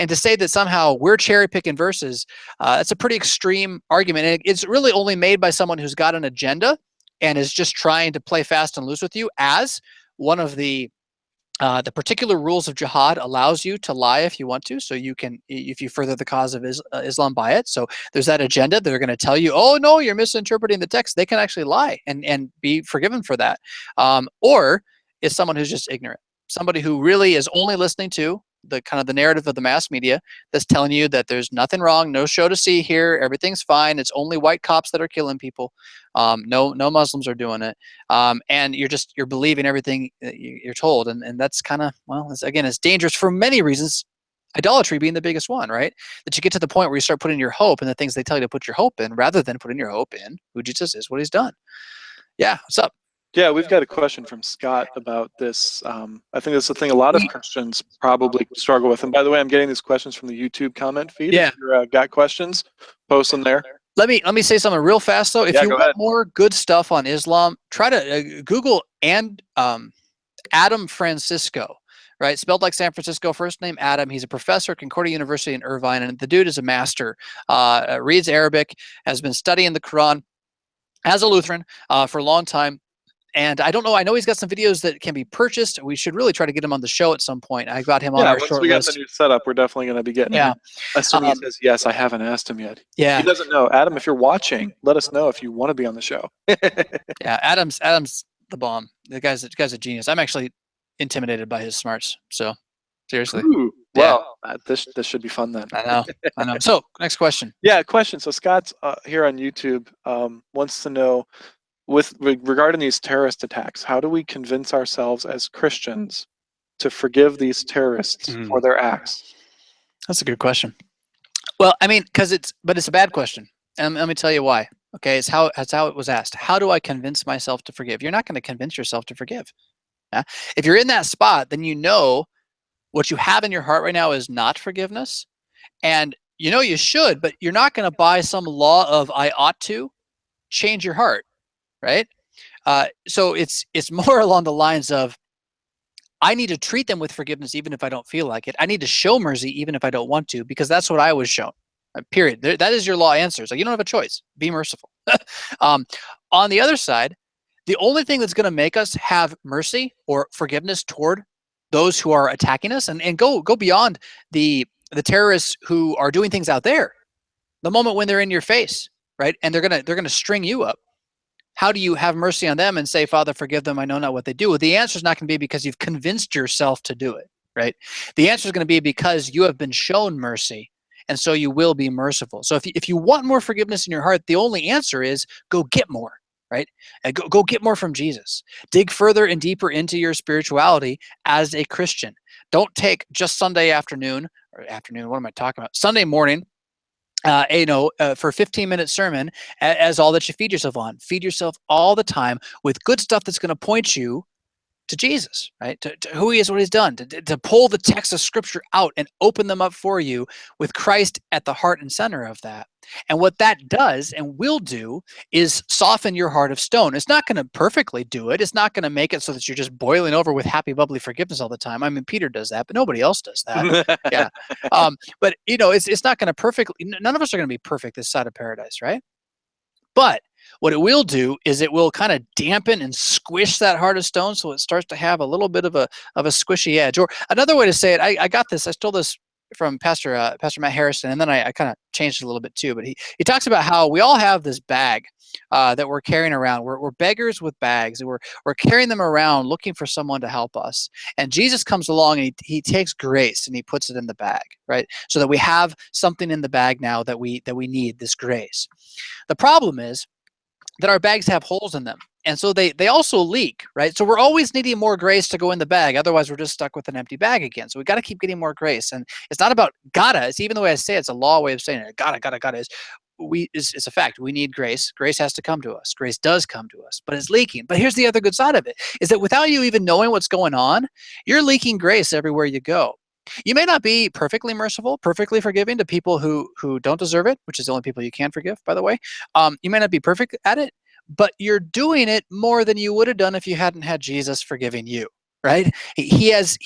to say that somehow we're cherry picking verses, that's a pretty extreme argument. And it's really only made by someone who's got an agenda and is just trying to play fast and loose with you, as one of the particular rules of jihad allows you to lie if you want to, so you can, if you further the cause of Islam by it. So there's that agenda. They're going to tell you, oh no, you're misinterpreting the text. They can actually lie and be forgiven for that. Or is someone who's just ignorant, somebody who really is only listening to the kind of the narrative of the mass media that's telling you that there's nothing wrong, no show to see here, everything's fine, it's only white cops that are killing people, no Muslims are doing it, and you're believing everything that you're told, and that's kind of, well, it's dangerous for many reasons, idolatry being the biggest one, right? That you get to the point where you start putting your hope in the things they tell you to put your hope in, rather than putting your hope in who Jesus is, what he's done. Yeah, what's up? Yeah, we've got a question from Scott about this. I think that's the thing a lot of Christians probably struggle with. And by the way, I'm getting these questions from the YouTube comment feed. Yeah. If you got questions, post them there. Let me say something real fast though. If you want more good stuff on Islam, try to Google Adam Francisco, right? Spelled like San Francisco, first name Adam. He's a professor at Concordia University in Irvine, and the dude is a master. Reads Arabic, has been studying the Quran as a Lutheran for a long time. And I don't know. I know he's got some videos that can be purchased. We should really try to get him on the show at some point. I got him on our short list. Once we get the new setup, we're definitely going to be getting him. Assuming he says yes. I haven't asked him yet. Yeah. He doesn't know. Adam, if you're watching, let us know if you want to be on the show. Yeah, Adam's the bomb. The guy's a genius. I'm actually intimidated by his smarts. So seriously. Ooh, well, this should be fun then. I know. So next question. Yeah, question. So Scott's here on YouTube wants to know, regarding these terrorist attacks, how do we convince ourselves as Christians to forgive these terrorists for their acts? That's a good question. Well, I mean, but it's a bad question, and let me tell you why. Okay, it's how it was asked. How do I convince myself to forgive? You're not going to convince yourself to forgive. Yeah? If you're in that spot, then you know what you have in your heart right now is not forgiveness, and you know you should, but you're not going to buy some law of I ought to change your heart. Right? So it's more along the lines of, I need to treat them with forgiveness even if I don't feel like it. I need to show mercy even if I don't want to, because that's what I was shown. Period. That is your law answer. It's like, you don't have a choice. Be merciful. On the other side, the only thing that's going to make us have mercy or forgiveness toward those who are attacking us, and go beyond the terrorists who are doing things out there, the moment when they're in your face, right? And they're gonna string you up. How do you have mercy on them and say, Father, forgive them, I know not what they do? Well, the answer is not going to be because you've convinced yourself to do it, right? The answer is going to be because you have been shown mercy, and so you will be merciful. So if you want more forgiveness in your heart, the only answer is go get more, right? And go get more from Jesus. Dig further and deeper into your spirituality as a Christian. Don't take just Sunday afternoon, what am I talking about? Sunday morning, for a 15-minute sermon as all that you feed yourself on. Feed yourself all the time with good stuff that's going to point you to Jesus, right? To who he is, what he's done, to pull the text of Scripture out and open them up for you with Christ at the heart and center of that. And what that does and will do is soften your heart of stone. It's not going to perfectly do it. It's not going to make it so that you're just boiling over with happy, bubbly forgiveness all the time. I mean, Peter does that, but nobody else does that. Yeah. But, it's not going to perfectly, none of us are going to be perfect this side of paradise, right? But what it will do is it will kind of dampen and squish that heart of stone, so it starts to have a little bit of a squishy edge. Or another way to say it, I got this, I stole this from Pastor Matt Harrison, and then I kind of changed it a little bit too. But he talks about how we all have this bag that we're carrying around. We're beggars with bags. We're carrying them around looking for someone to help us. And Jesus comes along and he takes grace and he puts it in the bag, right? So that we have something in the bag now that we need, this grace. The problem is that our bags have holes in them. And so they also leak, right? So we're always needing more grace to go in the bag. Otherwise, we're just stuck with an empty bag again. So we got to keep getting more grace. And it's not about gotta. It's even the way I say it, it's a law way of saying it. Gotta is it's a fact. We need grace. Grace has to come to us. Grace does come to us, but it's leaking. But here's the other good side of it, is that without you even knowing what's going on, you're leaking grace everywhere you go. You may not be perfectly merciful, perfectly forgiving to people who don't deserve it, which is the only people you can forgive, by the way. You may not be perfect at it, but you're doing it more than you would have done if you hadn't had Jesus forgiving you, right? He has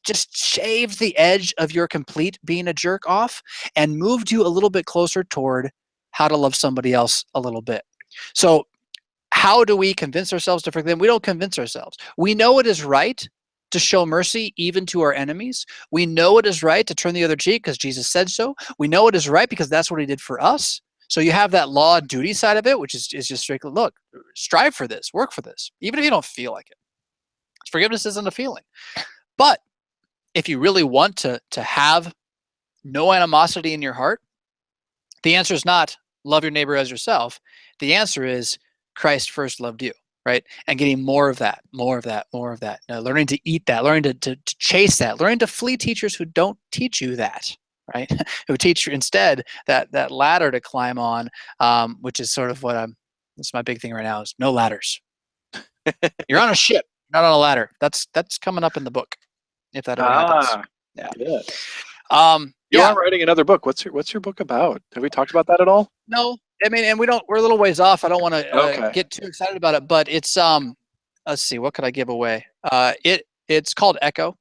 just shaved the edge of your complete being a jerk off and moved you a little bit closer toward how to love somebody else a little bit. So how do we convince ourselves to forgive them? We don't convince ourselves. We know it is right to show mercy even to our enemies. We know it is right to turn the other cheek because Jesus said so. We know it is right because that's what he did for us. So you have that law and duty side of it, which is just strictly, look, strive for this, work for this, even if you don't feel like it. Forgiveness isn't a feeling. But if you really want to have no animosity in your heart, the answer is not love your neighbor as yourself. The answer is Christ first loved you, right? And getting more of that, more of that, more of that. Now, learning to eat that, learning to chase that, learning to flee teachers who don't teach you that, right? Who teach you instead that ladder to climb on, which is sort of what that's my big thing right now is no ladders. You're on a ship, not on a ladder. That's coming up in the book, if that ever happens. Yeah. Good. You are writing another book. What's your book about? Have we talked about that at all? No, I mean, and we're a little ways off. I don't want to get too excited about it, but it's let's see, what could I give away? It's called Echo,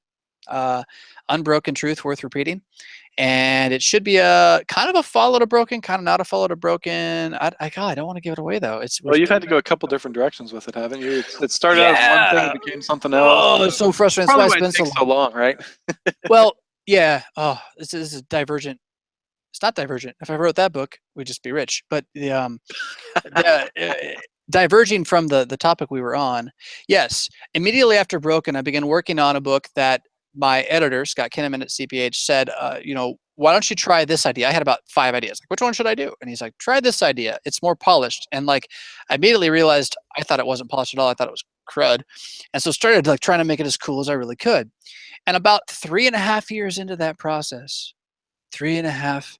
Unbroken Truth Worth Repeating, and it should be a kind of a follow to Broken, kind of not a follow to Broken. I don't want to give it away though. Well, you've had to go a couple different directions with it, haven't you? It started out as one thing, it became something else. Oh, it's so frustrating. Probably why it takes so long, right? Well, yeah. Oh, this is divergent. It's not divergent. If I wrote that book, we'd just be rich. But diverging from the topic we were on, yes. Immediately after Broken, I began working on a book that my editor, Scott Kinnaman at CPH, said, why don't you try this idea? I had about 5 ideas. Like, which one should I do? And he's like, try this idea. It's more polished. And like, I immediately realized I thought it wasn't polished at all. I thought it was crud. And so started like trying to make it as cool as I really could. And about 3.5 years into that process, 3.5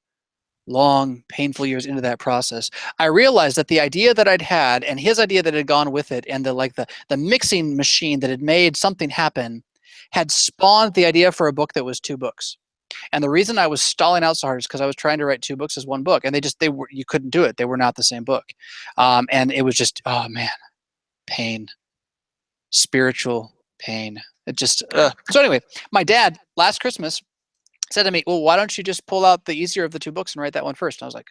long, painful years into that process, I realized that the idea that I'd had and his idea that had gone with it and the mixing machine that had made something happen had spawned the idea for a book that was 2 books. And the reason I was stalling out so hard is because I was trying to write 2 books as one book, and you couldn't do it. They were not the same book. And it was just, oh man, pain, spiritual pain. It just, so anyway, my dad last Christmas said to me, well, why don't you just pull out the easier of the 2 books and write that one first? And I was like,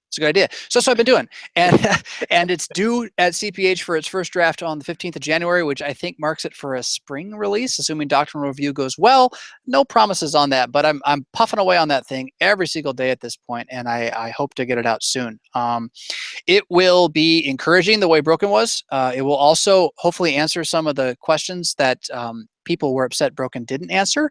it's a good idea. So that's what I've been doing. And it's due at CPH for its first draft on the 15th of January, which I think marks it for a spring release, assuming doctrinal review goes well. No promises on that, but I'm puffing away on that thing every single day at this point, and I hope to get it out soon. It will be encouraging the way Broken was. It will also hopefully answer some of the questions that people were upset Broken didn't answer,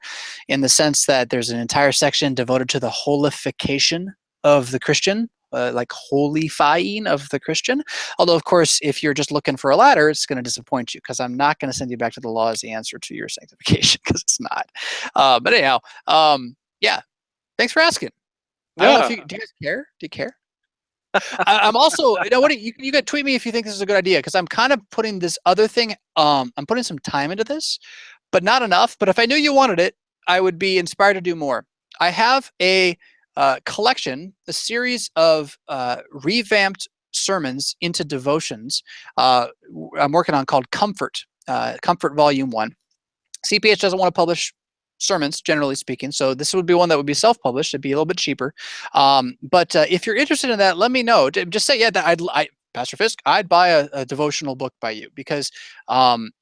in the sense that there's an entire section devoted to the holification of the Christian, like holifying of the Christian. Although, of course, if you're just looking for a ladder, it's going to disappoint you, because I'm not going to send you back to the law as the answer to your sanctification, because it's not. But anyhow, yeah, thanks for asking. I don't know if do you guys care? Do you care? I'm also, you got to tweet me if you think this is a good idea, because I'm kind of putting this other thing, I'm putting some time into this, but not enough. But if I knew you wanted it, I would be inspired to do more. I have a collection, a series of revamped sermons into devotions I'm working on, called Comfort, Comfort Volume 1. CPH doesn't want to publish sermons, generally speaking, so this would be one that would be self-published. It'd be a little bit cheaper. But if you're interested in that, let me know. Just say, yeah, that Pastor Fisk, I'd buy a devotional book by you, because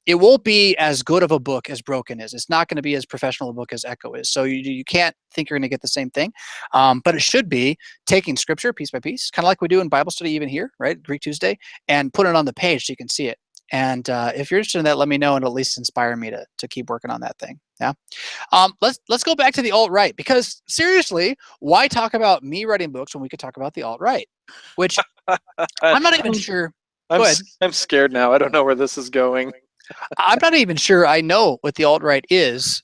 it won't be as good of a book as Broken is. It's not going to be as professional a book as Echo is. So you can't think you're going to get the same thing. But it should be taking scripture piece by piece, kind of like we do in Bible study even here, right? Greek Tuesday, and put it on the page so you can see it. And if you're interested in that, let me know, and at least inspire me to keep working on that thing. Yeah. Let's go back to the alt-right, because seriously, why talk about me writing books when we could talk about the alt-right? Which I'm not even sure. Go ahead. I'm scared now. I don't know where this is going. I'm not even sure I know what the alt-right is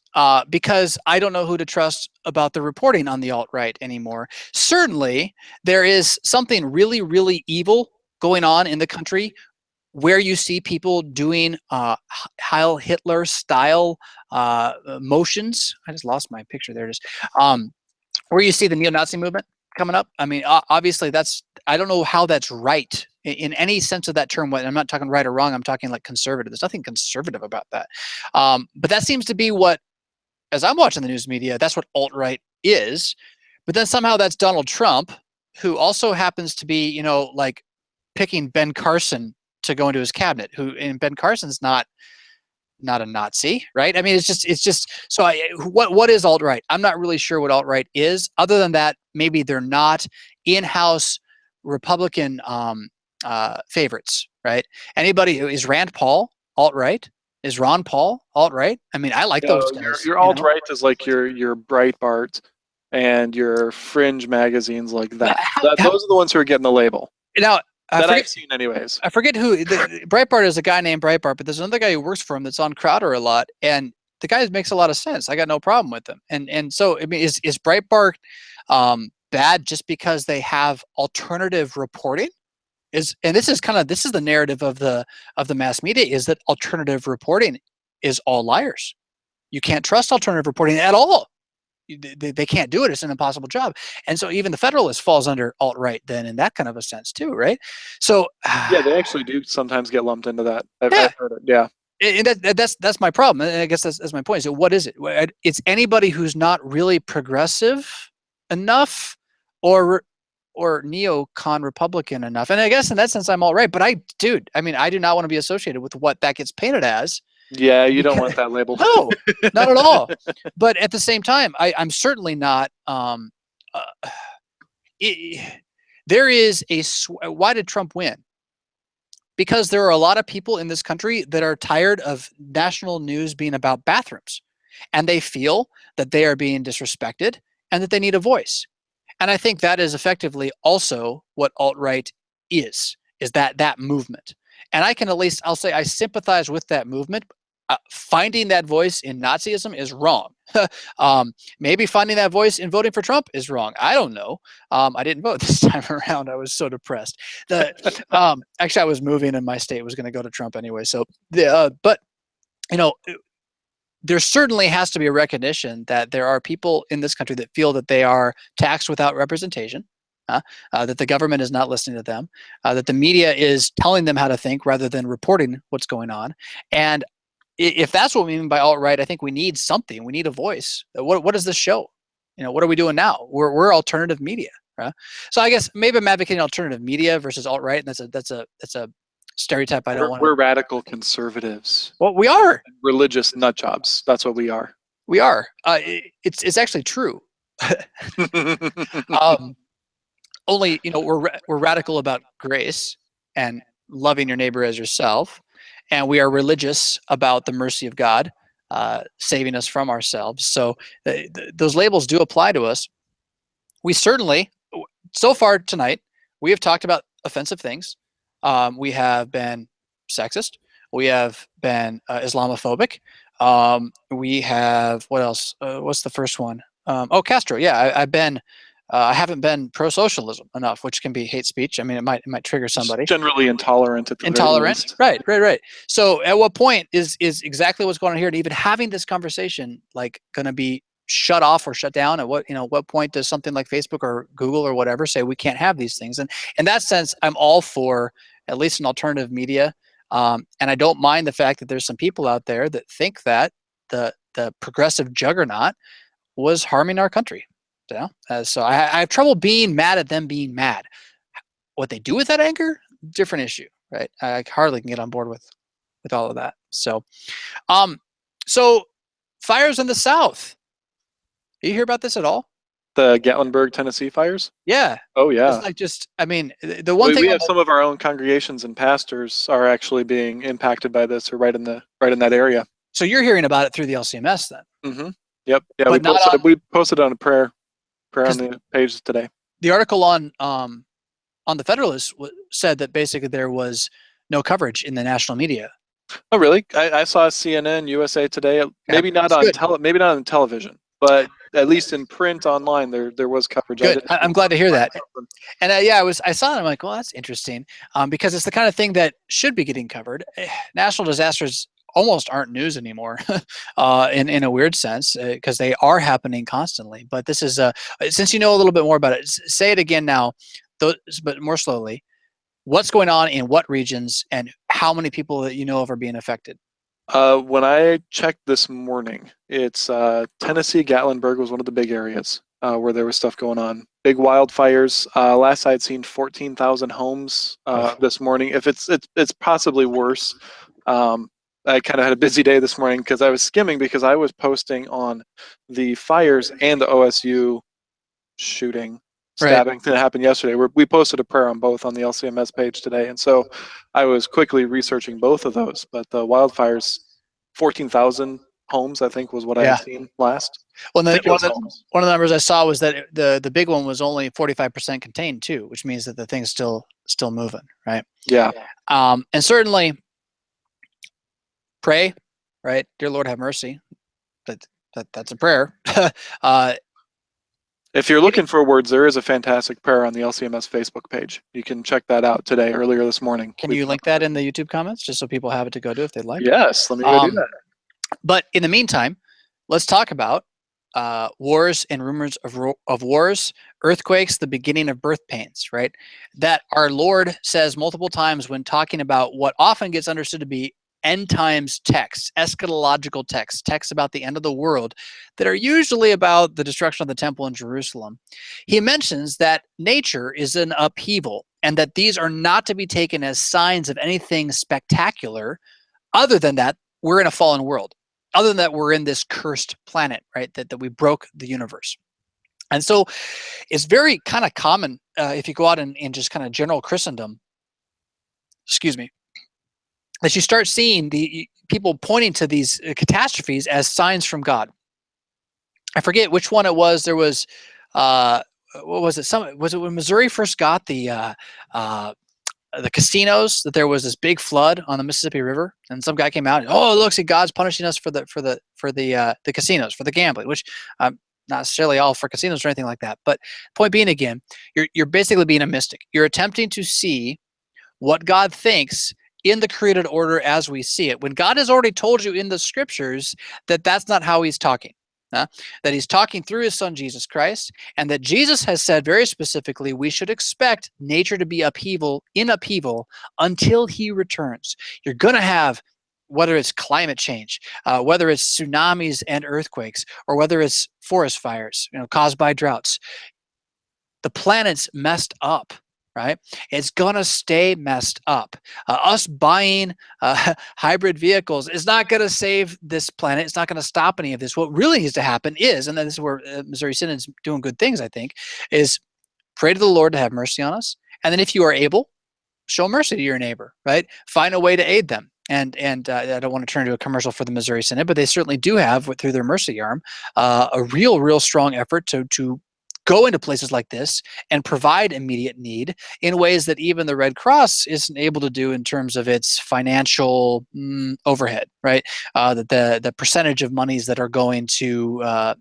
because I don't know who to trust about the reporting on the alt-right anymore. Certainly, there is something really, really evil going on in the country where you see people doing Heil Hitler style motions. I just lost my picture. There it is. Where you see the neo-Nazi movement coming up. I mean, obviously I don't know how that's right in any sense of that term. I'm not talking right or wrong. I'm talking like conservative. There's nothing conservative about that. But that seems to be what, as I'm watching the news media, that's what alt-right is. But then somehow that's Donald Trump, who also happens to be, like picking Ben Carson to go into his cabinet, and Ben Carson's not a Nazi, right? I mean, it's just. So, what is alt-right? I'm not really sure what alt-right is, other than that maybe they're not in-house Republican favorites, right? Anybody who is Rand Paul alt-right? Is Ron Paul alt-right? I mean, I like those guys. Your alt-right is like your Breitbart and your fringe magazines like that. Those are the ones who are getting the label. Now, I've seen anyways. I forget who Breitbart is. A guy named Breitbart, but there's another guy who works for him that's on Crowder a lot, and the guy makes a lot of sense. I got no problem with him. And so, I mean, is Breitbart bad just because they have alternative reporting? This is the narrative of the mass media, is that alternative reporting is all liars. You can't trust alternative reporting at all. They can't do it. It's an impossible job. And so even the Federalist falls under alt-right then in that kind of a sense too, right? So yeah, they actually do sometimes get lumped into that. I've heard it. Yeah. And that's my problem. And I guess that's my point. So what is it? It's anybody who's not really progressive enough or neocon Republican enough. And I guess in that sense I'm alt-right. But I do not want to be associated with what that gets painted as. Yeah, you don't want that label. No, not at all. But at the same time, I'm certainly not. There is why did Trump win? Because there are a lot of people in this country that are tired of national news being about bathrooms, and they feel that they are being disrespected and that they need a voice. And I think that is effectively also what alt-right is that movement. And I'll say I sympathize with that movement. Finding that voice in Nazism is wrong. Maybe finding that voice in voting for Trump is wrong. I don't know. I didn't vote this time around. I was so depressed. Actually, I was moving and my state was going to go to Trump anyway. So, but there certainly has to be a recognition that there are people in this country that feel that they are taxed without representation. That the government is not listening to them, that the media is telling them how to think rather than reporting what's going on. And if that's what we mean by alt-right, I think we need something. We need a voice. What is this show? What are we doing now? We're alternative media, right? So I guess maybe I'm advocating alternative media versus alt-right, and that's a stereotype I don't want. We're radical conservatives. Well, we are religious nut jobs. That's what we are. We are. It's actually true. Only we're radical about grace and loving your neighbor as yourself, and we are religious about the mercy of God saving us from ourselves. So those labels do apply to us. We certainly, so far tonight, we have talked about offensive things. We have been sexist. We have been Islamophobic. We have, what else? What's the first one? Castro. Yeah, I haven't been pro-socialism enough, which can be hate speech. I mean, it might trigger somebody. Generally intolerant. Right. So at what point is exactly what's going on here, and even having this conversation like going to be shut off or shut down? At what point does something like Facebook or Google or whatever say we can't have these things? And in that sense, I'm all for at least an alternative media. And I don't mind the fact that there's some people out there that think that the progressive juggernaut was harming our country. So I have trouble being mad at them being mad. What they do with that anger, different issue, right? I hardly can get on board with all of that. So, so fires in the South. Do you hear about this at all? The Gatlinburg, Tennessee fires? Yeah. Oh yeah. It's like the one thing we have some of our own congregations and pastors are actually being impacted by this, or right in that area. So you're hearing about it through the LCMS then? Mm-hmm. Yep. Yeah. We posted on a prayer on the page today. The article on the Federalist said that basically there was no coverage in the national media Oh, really? I saw CNN, USA Today. Okay, Maybe not it's on good. maybe not on television, but at least in print online, there was coverage. I Good. didn't I'm glad to hear that. And yeah, I saw it. I'm like, well, that's interesting, because it's the kind of thing that should be getting covered. Natural disasters almost aren't news anymore, in a weird sense, because they are happening constantly. But this is since you know a little bit more about it, say it again now, but more slowly. What's going on in what regions, and how many people that you know of are being affected? When I checked this morning, it's Tennessee, Gatlinburg was one of the big areas where there was stuff going on. Big wildfires. Last I'd seen 14,000 homes this morning. If it's possibly worse. I kind of had a busy day this morning because I was skimming because I was posting on the fires and the OSU shooting, Right. stabbing that happened yesterday. We posted a prayer on both on the LCMS page today, and so I was quickly researching both of those. But the wildfires, 14,000 homes, I think, was what I Yeah. had seen last. Well, Ridiculous homes. one of the numbers I saw was that the big one was only 45% contained too, which means that the thing's still moving, right? Yeah. And certainly pray, right? Dear Lord, have mercy. That's a prayer. uh, If you're looking for words, there is a fantastic prayer on the LCMS Facebook page. You can check that out today, earlier this morning. Can you link that in the YouTube comments just so people have it to go to if they'd like? Yes, let me go do that. But in the meantime, let's talk about wars and rumors of wars, earthquakes, the beginning of birth pains, right? That our Lord says multiple times when talking about what often gets understood to be end times texts, eschatological texts, texts about the end of the world that are usually about the destruction of the temple in Jerusalem. He mentions that nature is in upheaval and that these are not to be taken as signs of anything spectacular. Other than that, we're in a fallen world. Other than that, we're in this cursed planet, right? That we broke the universe. And so it's very kind of common if you go out in just kind of general Christendom, excuse me, that you start seeing the people pointing to these catastrophes as signs from God. I forget which one it was. There was, what was it? Was it when Missouri first got the casinos, that there was this big flood on the Mississippi River, and some guy came out and, oh, look, see, God's punishing us for the casinos, for the gambling, which not necessarily all for casinos or anything like that. But point being, again, you're basically being a mystic. You're attempting to see what God thinks in the created order as we see it, when God has already told you in the scriptures that that's not how he's talking. That he's talking through his son Jesus Christ, and that Jesus has said very specifically we should expect nature to be in upheaval until he returns. You're going to have, whether it's climate change, whether it's tsunamis and earthquakes, or whether it's forest fires, caused by droughts. The planet's messed up, right? It's gonna stay messed up. Us buying hybrid vehicles is not gonna save this planet. It's not gonna stop any of this. What really needs to happen is, and this is where Missouri Synod's doing good things, I think, is pray to the Lord to have mercy on us. And then if you are able, show mercy to your neighbor, right? Find a way to aid them. And I don't want to turn to a commercial for the Missouri Synod, but they certainly do have, through their mercy arm, a real strong effort to go into places like this and provide immediate need in ways that even the Red Cross isn't able to do in terms of its financial overhead, right? That the percentage of monies that are going to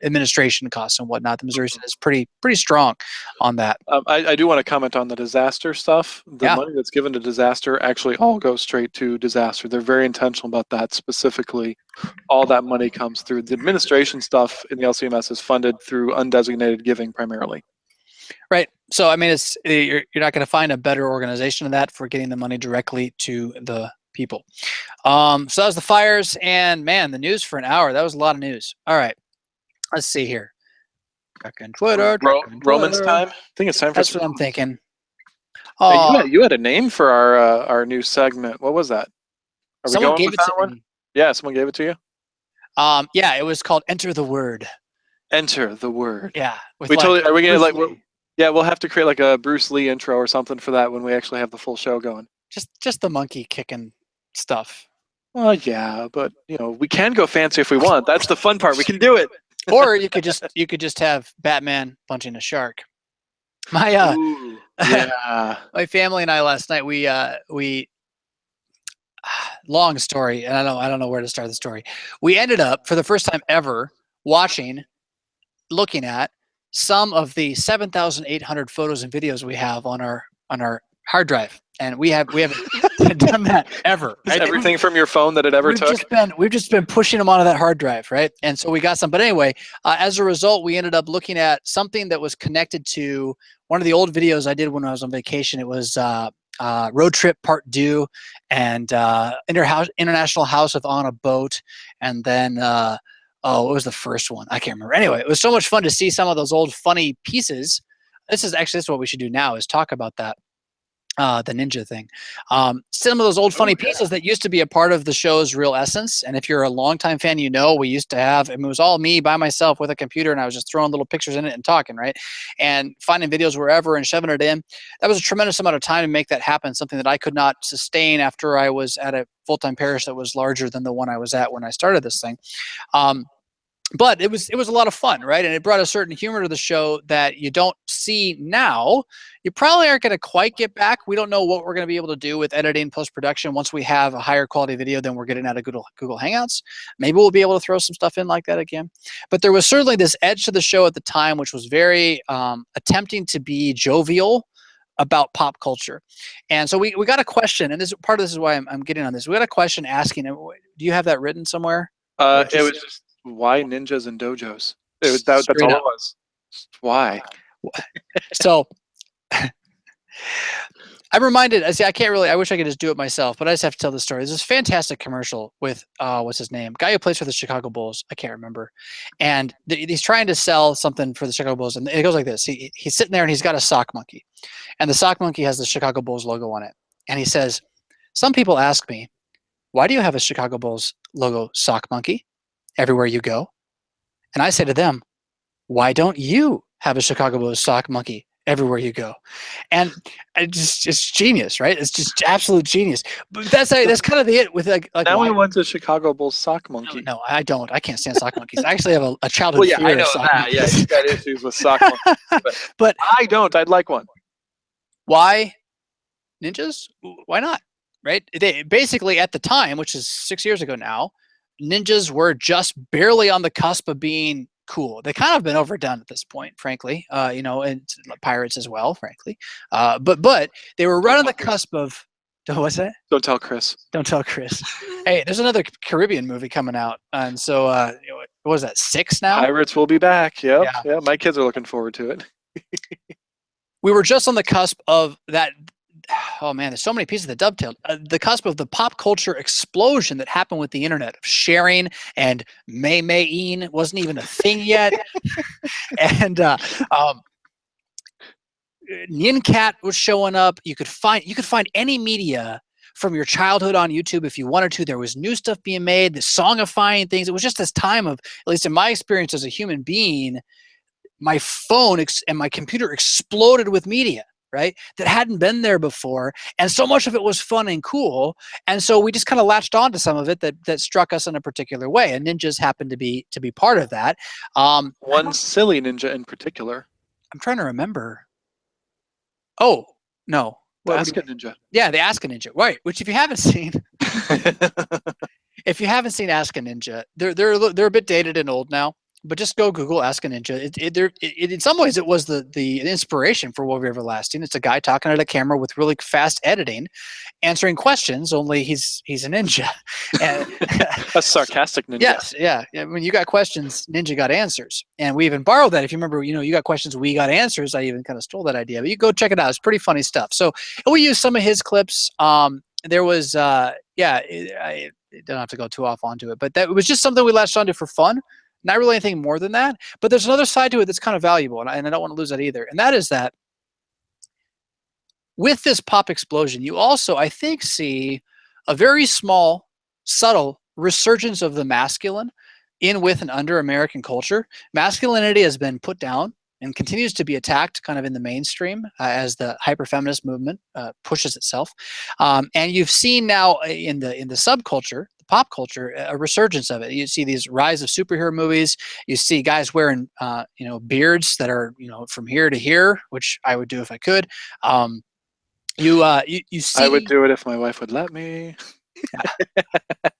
administration costs and whatnot, the Missouri Synod is pretty strong on that. I do want to comment on the disaster stuff. The money that's given to disaster actually all goes straight to disaster. They're very intentional about that specifically. All that money comes through. The administration stuff in the LCMS is funded through undesignated giving primarily. Right. So, I mean, you're not going to find a better organization than that for getting the money directly to the people. So that was the fires, and man, the news for an hour. That was a lot of news. All right. Let's see here. Checking Twitter. Romans time. I think it's time for. That's what I'm thinking. Hey, you had a name for our new segment. What was that? Are we going with that one? Yeah, someone gave it to you. Yeah, it was called Enter the Word. Enter the Word. Yeah. We totally. Are we gonna yeah, we'll have to create like a Bruce Lee intro or something for that when we actually have the full show going. Just the monkey kicking stuff. Well, yeah, but we can go fancy if we want. That's the fun part. We can do it. Or you could just have Batman punching a shark. My yeah. my family and I last night we long story, and I don't know where to start the story. We ended up, for the first time ever, looking at some of the 7,800 photos and videos we have on our hard drive, and we haven't done that ever. Is Right? everything from your phone that it ever took? We've just been pushing them onto that hard drive, right? And so we got some. But anyway, as a result, we ended up looking at something that was connected to one of the old videos I did when I was on vacation. It was Road Trip Part 2, and International House on a Boat, and then what was the first one? I can't remember. Anyway, it was so much fun to see some of those old funny pieces. This is what we should do now, is talk about that. The ninja thing. Some of those old funny pieces that used to be a part of the show's real essence. And if you're a longtime fan, you know, we used to have, it was all me by myself with a computer, and I was just throwing little pictures in it and talking, right? And finding videos wherever and shoving it in. That was a tremendous amount of time to make that happen, something that I could not sustain after I was at a full-time parish that was larger than the one I was at when I started this thing. But it was a lot of fun, right? And it brought a certain humor to the show that you don't see now. You probably aren't going to quite get back. We don't know what we're going to be able to do with editing, post-production once we have a higher quality video than we're getting out of Google Hangouts. Maybe we'll be able to throw some stuff in like that again. But there was certainly this edge to the show at the time, which was very attempting to be jovial about pop culture. And so we got a question, and part of this is why I'm getting on this. We got a question asking, do you have that written somewhere? It was just, why ninjas and dojos? That's all it was. Why? So I'm reminded, I can't really, I wish I could just do it myself, but I just have to tell the story. There's this fantastic commercial with, what's his name? Guy who plays for the Chicago Bulls. I can't remember. And he's trying to sell something for the Chicago Bulls. And it goes like this. He's sitting there and he's got a sock monkey. And the sock monkey has the Chicago Bulls logo on it. And he says, some people ask me, why do you have a Chicago Bulls logo sock monkey everywhere you go? And I say to them, why don't you have a Chicago Bulls sock monkey everywhere you go? And it's genius, right? It's just absolute genius. But that's kind of the it with like now we want a Chicago Bulls sock monkey. No, I don't. I can't stand sock monkeys. I actually have a childhood fear I know of sock that. monkeys. Yeah, you've got issues with sock monkeys. But I don't. I'd like one. Why ninjas? Why not? Right? They basically, at the time, which is 6 years ago now, ninjas were just barely on the cusp of being cool. They kind of been overdone at this point, frankly. And pirates as well, frankly. But they were right on the cusp of. What's that? Don't tell Chris. Don't tell Chris. Hey, there's another Caribbean movie coming out, and so what was that? 6 now? Pirates will be back. Yep. Yeah. My kids are looking forward to it. We were just on the cusp of that. Oh man, there's so many pieces that dovetailed. The cusp of the pop culture explosion that happened with the internet, of sharing, and May-May-ing wasn't even a thing yet. And Nincat was showing up. You could find any media from your childhood on YouTube if you wanted to. There was new stuff being made, the songifying things. It was just this time of, at least in my experience as a human being, my phone and my computer exploded with media, right? That hadn't been there before. And so much of it was fun and cool. And so we just kind of latched on to some of it that struck us in a particular way. And ninjas happened to be part of that. One silly ninja in particular. I'm trying to remember. Oh, no. The Ask a Ninja. Yeah, the Ask a Ninja. Right. Which if you haven't seen, Ask a Ninja, they're a bit dated and old now. But just go Google Ask a Ninja. In some ways, it was the inspiration for Worldview Everlasting. It's a guy talking at a camera with really fast editing, answering questions. Only he's a ninja. And a sarcastic ninja. Yes, yeah. When you got questions, ninja got answers. And we even borrowed that. If you remember, you got questions, we got answers. I even kind of stole that idea. But you go check it out. It's pretty funny stuff. So we used some of his clips. There was, I don't have to go too off onto it, but that was just something we latched onto for fun. Not really anything more than that, but there's another side to it that's kind of valuable, and I don't want to lose that either. And that is that with this pop explosion, you also, I think, see a very small, subtle resurgence of the masculine in, with, and under American culture. Masculinity has been put down and continues to be attacked kind of in the mainstream as the hyper-feminist movement pushes itself. And you've seen now in the subculture, pop culture, a resurgence of it. You see these rise of superhero movies. You see guys wearing, beards that are, from here to here, which I would do if I could. You see. I would do it if my wife would let me.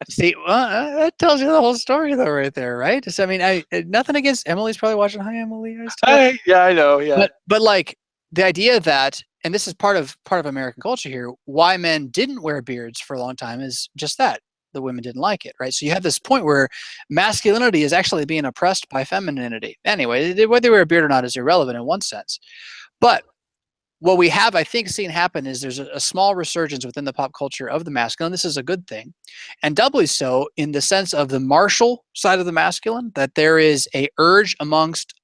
See, well, that tells you the whole story, though, right there, right? So, I mean, nothing against Emily's probably watching. Hi, Emily. Yeah, I know. Yeah. But like the idea that, and this is part of American culture here, why men didn't wear beards for a long time is just that the women didn't like it, right? So you have this point where masculinity is actually being oppressed by femininity. Anyway, whether they wear a beard or not is irrelevant in one sense, but what we have, I think, seen happen is there's a small resurgence within the pop culture of the masculine. This is a good thing, and doubly so in the sense of the martial side of the masculine, that there is a urge amongst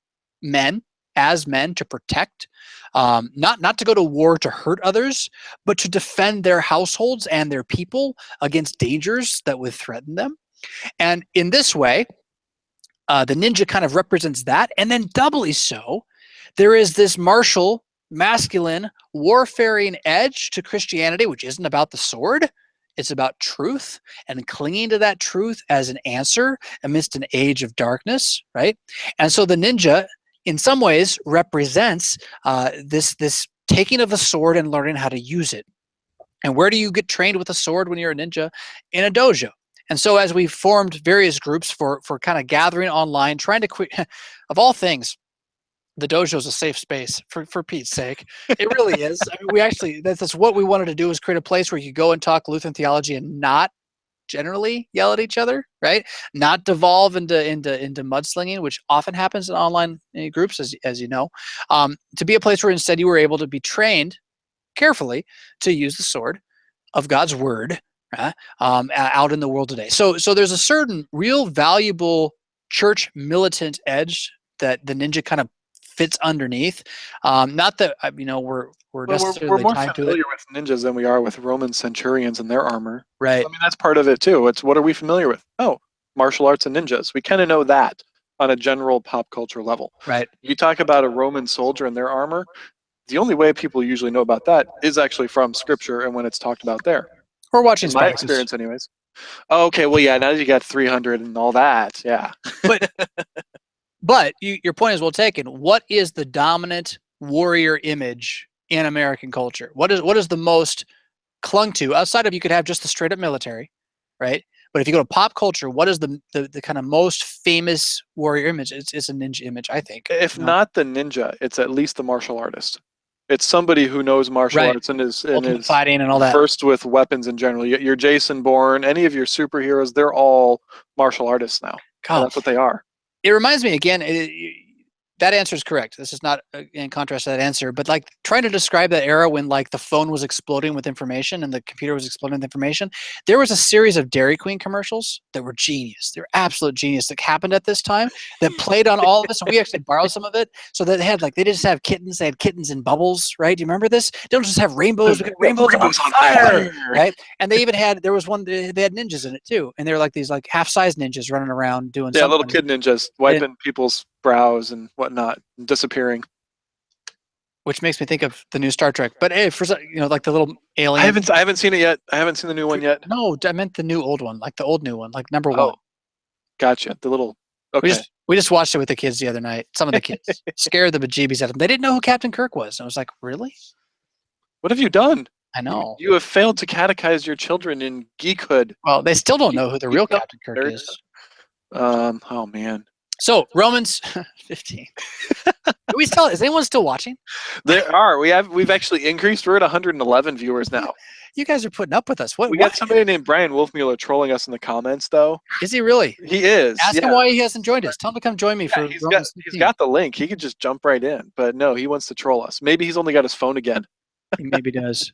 men as men to protect, not to go to war to hurt others, but to defend their households and their people against dangers that would threaten them. And in this way, the ninja kind of represents that, and then doubly so, there is this martial masculine warfaring edge to Christianity, which isn't about the sword. It's about truth and clinging to that truth as an answer amidst an age of darkness, right? And so the ninja, in some ways, represents this taking of the sword and learning how to use it. And where do you get trained with a sword when you're a ninja? In a dojo. And so as we've formed various groups for kind of gathering online, trying to of all things, the dojo is a safe space for Pete's sake. It really is. I mean, we actually, that's what we wanted to do, is create a place where you could go and talk Lutheran theology and not generally yell at each other, right? Not devolve into mudslinging, which often happens in online groups, as you know. To be a place where instead you were able to be trained carefully to use the sword of God's word out in the world today. So there's a certain real valuable church militant edge that the ninja kind of fits underneath. Not that we're necessarily more tied to it. familiar with ninjas than we are with Roman centurions and their armor. Right. I mean, that's part of it too. It's what are we familiar with? Oh, martial arts and ninjas. We kind of know that on a general pop culture level. Right. You talk about a Roman soldier and their armor. The only way people usually know about that is actually from scripture and when it's talked about there. We're watching in my experience, anyways. Oh, okay, well, yeah. Now that you got 300 and all that, yeah. But your point is well taken. What is the dominant warrior image in American culture? What is the most clung to outside of, you could have just the straight up military, right? But if you go to pop culture, what is the kind of most famous warrior image? It's a ninja image, I think. If not the ninja, it's at least the martial artist. It's somebody who knows martial arts and is fighting and all that, versed with weapons in general. Your Jason Bourne, any of your superheroes, they're all martial artists now. That's what they are. It reminds me again, that answer is correct. This is not in contrast to that answer, but like trying to describe that era when like the phone was exploding with information and the computer was exploding with information. There was a series of Dairy Queen commercials that were genius. They're absolute genius that happened at this time that played on all of this. And we actually borrowed some of it. So that they had like, they didn't just have kittens, they had kittens in bubbles, right? Do you remember this? They don't just have rainbows, we got rainbows on fire, right? And they even had, there was one, they had ninjas in it too. And they were like these like half-size ninjas running around doing something. Little kid ninjas wiping people's brows and whatnot, and disappearing. Which makes me think of the new Star Trek. But hey, for like the little alien. I haven't seen it yet. I haven't seen the new one yet. No, I meant the new old one, like the old new one, like number 1. Gotcha. The little. Okay. We just watched it with the kids the other night. Some of the kids scared the bejeebies out of them. They didn't know who Captain Kirk was. And I was like, really? What have you done? I know. You have failed to catechize your children in geekhood. Well, they still don't know who the real Captain Kirk is. Oh man. So Romans 15. Is anyone still watching? There are. We've actually increased. We're at 111 viewers now. You guys are putting up with us. We got somebody named Brian Wolfmueller trolling us in the comments, though. Is he really? He is. Ask him why he hasn't joined us. Tell him to come join me for Romans 15. He's got the link. He could just jump right in. But no, he wants to troll us. Maybe he's only got his phone again. He maybe does.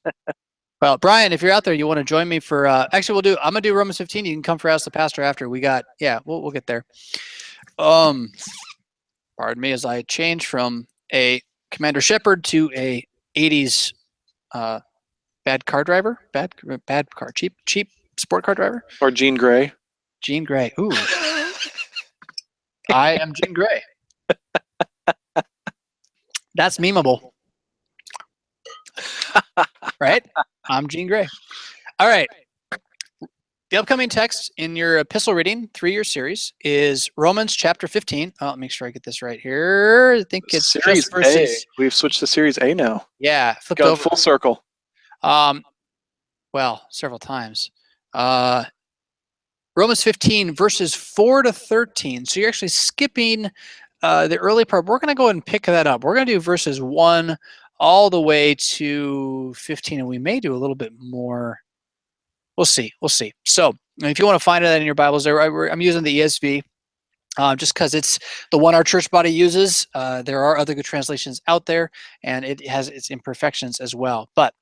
Well, Brian, if you're out there, you want to join me for actually I'm gonna do Romans 15. You can come for Ask the Pastor after. We'll get there. Pardon me as I change from a Commander Shepard to a 80s bad car driver. Bad car, cheap sport car driver. Or Jean Grey. Jean Grey. Ooh. I am Jean Grey. That's memeable. Right? I'm Jean Grey. All right. The upcoming text in your epistle reading 3-year series is Romans chapter 15. Oh, let me make sure I get this right here. I think it's Series just verses. A. We've switched to Series A now. Yeah, flipped Gone over full circle. Well, several times. Romans 15, verses 4 to 13. So you're actually skipping the early part. We're going to go ahead and pick that up. We're going to do verses 1 all the way to 15, and we may do a little bit more. We'll see. We'll see. So if you want to find it in your Bibles, I'm using the ESV. Just because it's the one our church body uses. There are other good translations out there, and it has its imperfections as well. But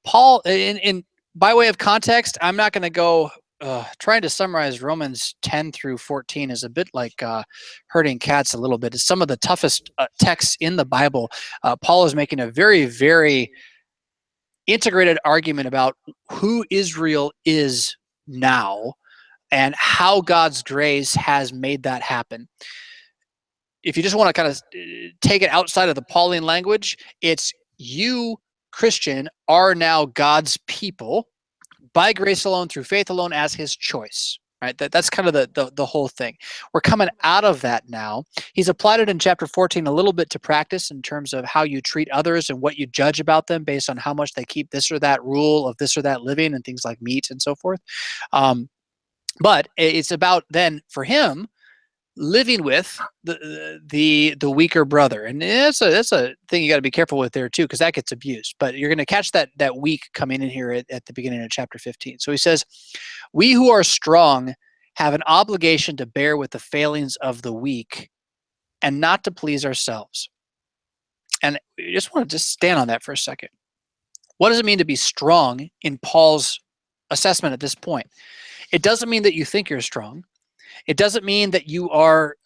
Paul, in by way of context, I'm not going to go trying to summarize Romans 10 through 14 is a bit like herding cats a little bit. It's some of the toughest texts in the Bible. Paul is making a very, very integrated argument about who Israel is now and how God's grace has made that happen. If you just want to kind of take it outside of the Pauline language, it's you, Christian, are now God's people by grace alone, through faith alone, as his choice. Right? That's kind of the whole thing. We're coming out of that now. He's applied it in chapter 14 a little bit to practice in terms of how you treat others and what you judge about them based on how much they keep this or that rule of this or that living and things like meat and so forth. But it's about then for him living with the weaker brother, and that's a thing you got to be careful with there too, because that gets abused. But you're going to catch that weak coming in here at the beginning of chapter 15. So he says, "We who are strong have an obligation to bear with the failings of the weak, and not to please ourselves." And you just want to just stand on that for a second. What does it mean to be strong in Paul's assessment at this point? It doesn't mean that you think you're strong. It doesn't mean that you are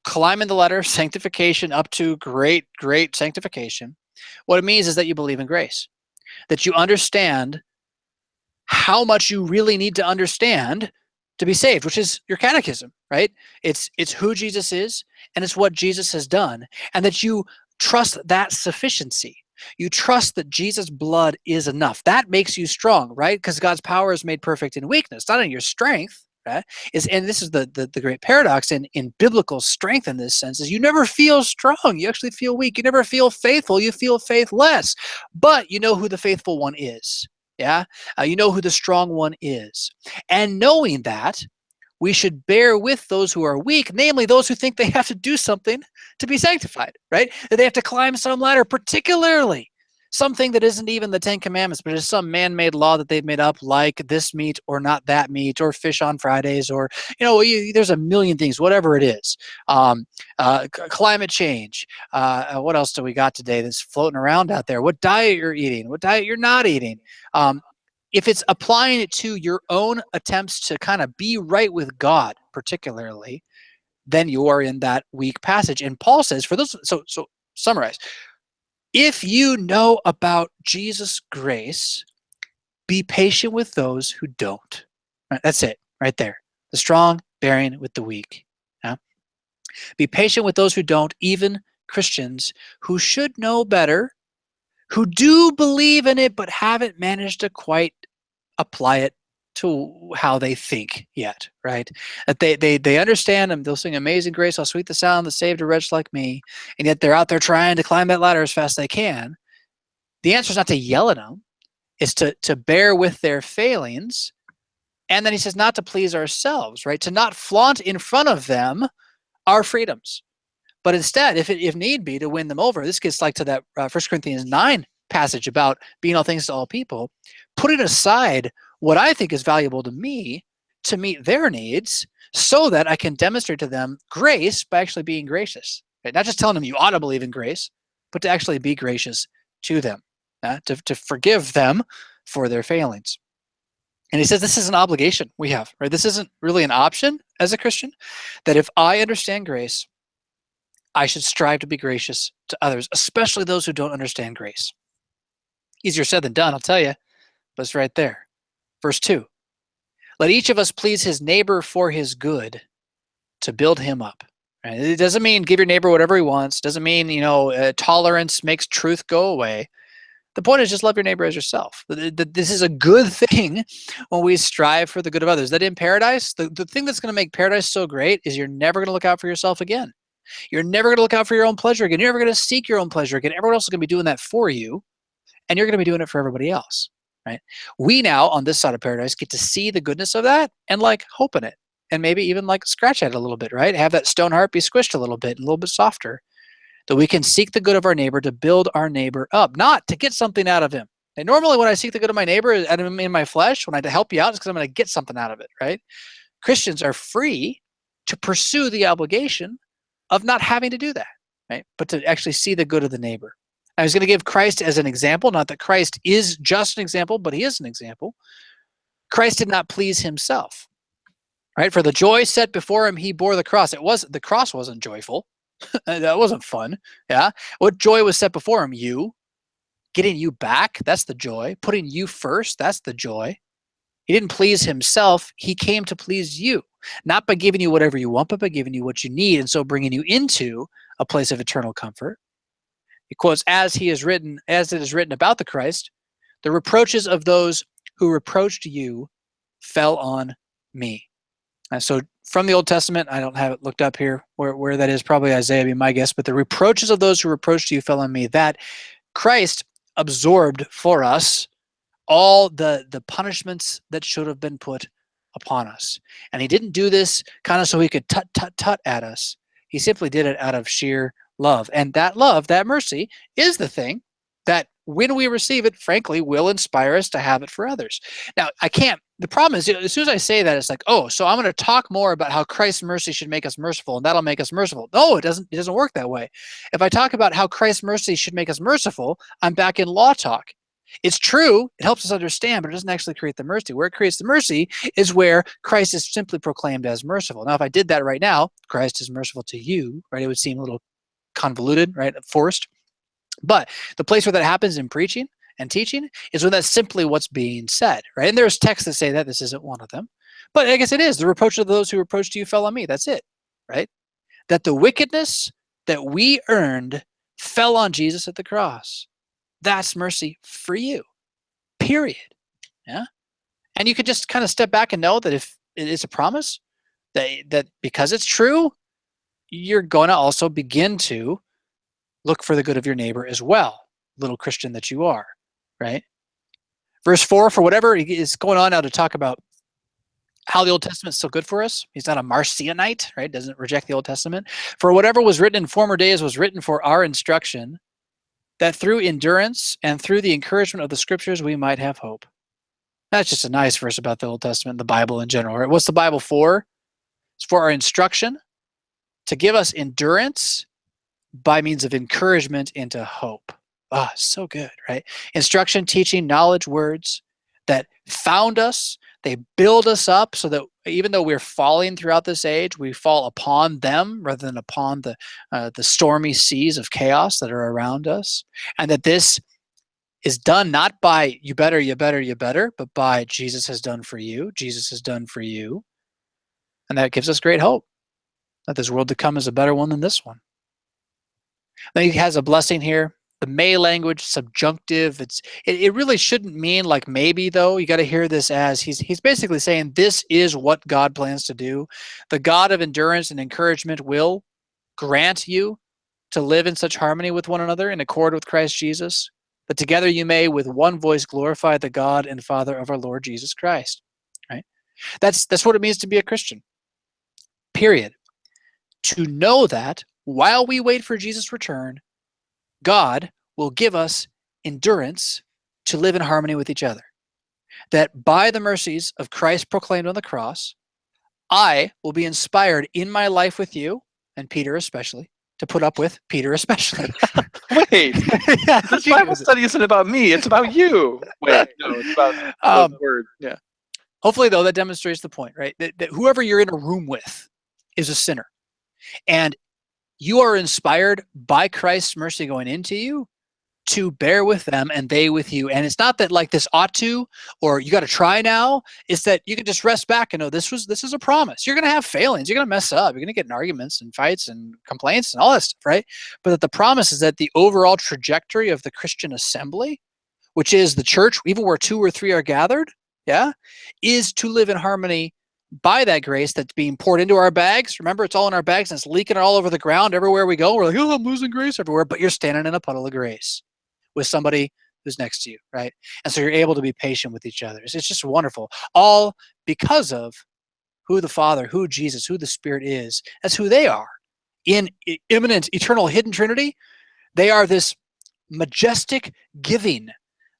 climbing the ladder of sanctification up to great, great sanctification. What it means is that you believe in grace, that you understand how much you really need to understand to be saved, which is your catechism, right? It's who Jesus is, and it's what Jesus has done, and that you trust that sufficiency. You trust that Jesus' blood is enough. That makes you strong, right? Because God's power is made perfect in weakness, not in your strength. Right? And this is the great paradox in biblical strength in this sense, is you never feel strong. You actually feel weak. You never feel faithful. You feel faithless. But you know who the faithful one is. Yeah? You know who the strong one is. And knowing that, we should bear with those who are weak, namely those who think they have to do something to be sanctified, right? That they have to climb some ladder, particularly something that isn't even the Ten Commandments, but is some man-made law that they've made up, like this meat or not that meat, or fish on Fridays, or there's a million things, whatever it is. Climate change. What else do we got today that's floating around out there? What diet you're eating? What diet you're not eating? If it's applying it to your own attempts to kind of be right with God, particularly, then you are in that weak passage. And Paul says, for those, so summarize. If you know about Jesus' grace, be patient with those who don't. Right, that's it, right there. The strong bearing with the weak. Yeah? Be patient with those who don't, even Christians who should know better, who do believe in it but haven't managed to quite apply it to how they think yet, right? That they understand them. They'll sing Amazing Grace, how sweet the sound that saved a wretch like me, and yet they're out there trying to climb that ladder as fast as they can. The answer is not to yell at them. It's to bear with their failings. And then he says not to please ourselves, right? To not flaunt in front of them our freedoms, but instead, if need be, to win them over. This gets like to that 1 Corinthians 9 passage about being all things to all people, putting aside what I think is valuable to me to meet their needs so that I can demonstrate to them grace by actually being gracious. Right? Not just telling them you ought to believe in grace, but to actually be gracious to them, to forgive them for their failings. And he says this is an obligation we have, right? This isn't really an option as a Christian, that if I understand grace, I should strive to be gracious to others, especially those who don't understand grace. Easier said than done, I'll tell you, but it's right there. Verse 2, let each of us please his neighbor for his good, to build him up. Right? It doesn't mean give your neighbor whatever he wants. It doesn't mean, tolerance makes truth go away. The point is just love your neighbor as yourself. This is a good thing when we strive for the good of others. That in paradise, the thing that's going to make paradise so great is you're never going to look out for yourself again. You're never going to look out for your own pleasure again. You're never going to seek your own pleasure again. Everyone else is going to be doing that for you, and you're going to be doing it for everybody else. right? We now, on this side of paradise, get to see the goodness of that and like hope in it. And maybe even like scratch at it a little bit, right? Have that stone heart be squished a little bit, a little bit softer. That we can seek the good of our neighbor to build our neighbor up, not to get something out of him. And normally when I seek the good of my neighbor and I'm in my flesh, when I help you out, it's because I'm going to get something out of it, right? Christians are free to pursue the obligation of not having to do that, right? But to actually see the good of the neighbor. I was going to give Christ as an example, not that Christ is just an example, but he is an example. Christ did not please himself, right? For the joy set before him, he bore the cross. The cross wasn't joyful. That wasn't fun. Yeah. What joy was set before him? You. Getting you back, that's the joy. Putting you first, that's the joy. He didn't please himself. He came to please you, not by giving you whatever you want, but by giving you what you need, and so bringing you into a place of eternal comfort. He quotes, as it is written about the Christ, the reproaches of those who reproached you fell on me. And so from the Old Testament, I don't have it looked up here where that is, probably Isaiah be my guess, but the reproaches of those who reproached you fell on me. That Christ absorbed for us all the punishments that should have been put upon us. And he didn't do this kind of so he could tut at us. He simply did it out of sheer love. And that love, that mercy, is the thing that when we receive it, frankly, will inspire us to have it for others. Now, the problem is, as soon as I say that, it's like, oh, so I'm going to talk more about how Christ's mercy should make us merciful, and that'll make us merciful. No, it doesn't work that way. If I talk about how Christ's mercy should make us merciful, I'm back in law talk. It's true, it helps us understand, but it doesn't actually create the mercy. Where it creates the mercy is where Christ is simply proclaimed as merciful. Now, if I did that right now, Christ is merciful to you, right? It would seem a little convoluted, right? Forced. But the place where that happens in preaching and teaching is when that's simply what's being said, right? And there's texts that say that. This isn't one of them. But I guess it is. The reproach of those who reproached you fell on me. That's it, right? That the wickedness that we earned fell on Jesus at the cross. That's mercy for you, period. Yeah. And you could just kind of step back and know that if it is a promise, that because it's true, you're going to also begin to look for the good of your neighbor as well, little Christian that you are, right? Verse 4, for whatever is going on now to talk about how the Old Testament is still good for us. He's not a Marcionite, right? Doesn't reject the Old Testament. For whatever was written in former days was written for our instruction, that through endurance and through the encouragement of the scriptures, we might have hope. That's just a nice verse about the Old Testament, the Bible in general, right? What's the Bible for? It's for our instruction, to give us endurance by means of encouragement into hope. Ah, so good, right? Instruction, teaching, knowledge, words that found us, they build us up so that even though we're falling throughout this age, we fall upon them rather than upon the stormy seas of chaos that are around us. And that this is done not by you better, but by Jesus has done for you. Jesus has done for you. And that gives us great hope that this world to come is a better one than this one. Then he has a blessing here. The May language, subjunctive. It really shouldn't mean like maybe, though. You got to hear this as he's basically saying this is what God plans to do. The God of endurance and encouragement will grant you to live in such harmony with one another in accord with Christ Jesus, that together you may with one voice glorify the God and Father of our Lord Jesus Christ. Right? That's what it means to be a Christian. Period. To know that while we wait for Jesus' return, God will give us endurance to live in harmony with each other. That by the mercies of Christ proclaimed on the cross, I will be inspired in my life with you, and Peter especially, to put up with Peter especially. Wait, Yeah, this Bible study isn't about me. It's about you. Wait, no, it's about the word. Yeah. Hopefully, though, that demonstrates the point, right? That whoever you're in a room with is a sinner. And you are inspired by Christ's mercy going into you to bear with them and they with you. And it's not that like this ought to, or you got to try now. It's that you can just rest back and know this is a promise. You're going to have failings. You're going to mess up. You're going to get in arguments and fights and complaints and all that stuff, right? But that the promise is that the overall trajectory of the Christian assembly, which is the church, even where 2 or 3 are gathered, yeah, is to live in harmony by that grace that's being poured into our bags. Remember, it's all in our bags and it's leaking all over the ground everywhere we go. We're like, oh, I'm losing grace everywhere. But you're standing in a puddle of grace with somebody who's next to you, right? And so you're able to be patient with each other. It's just wonderful. All because of who the Father, who Jesus, who the Spirit is. That's who they are. In immanent, eternal, hidden Trinity, they are this majestic giving,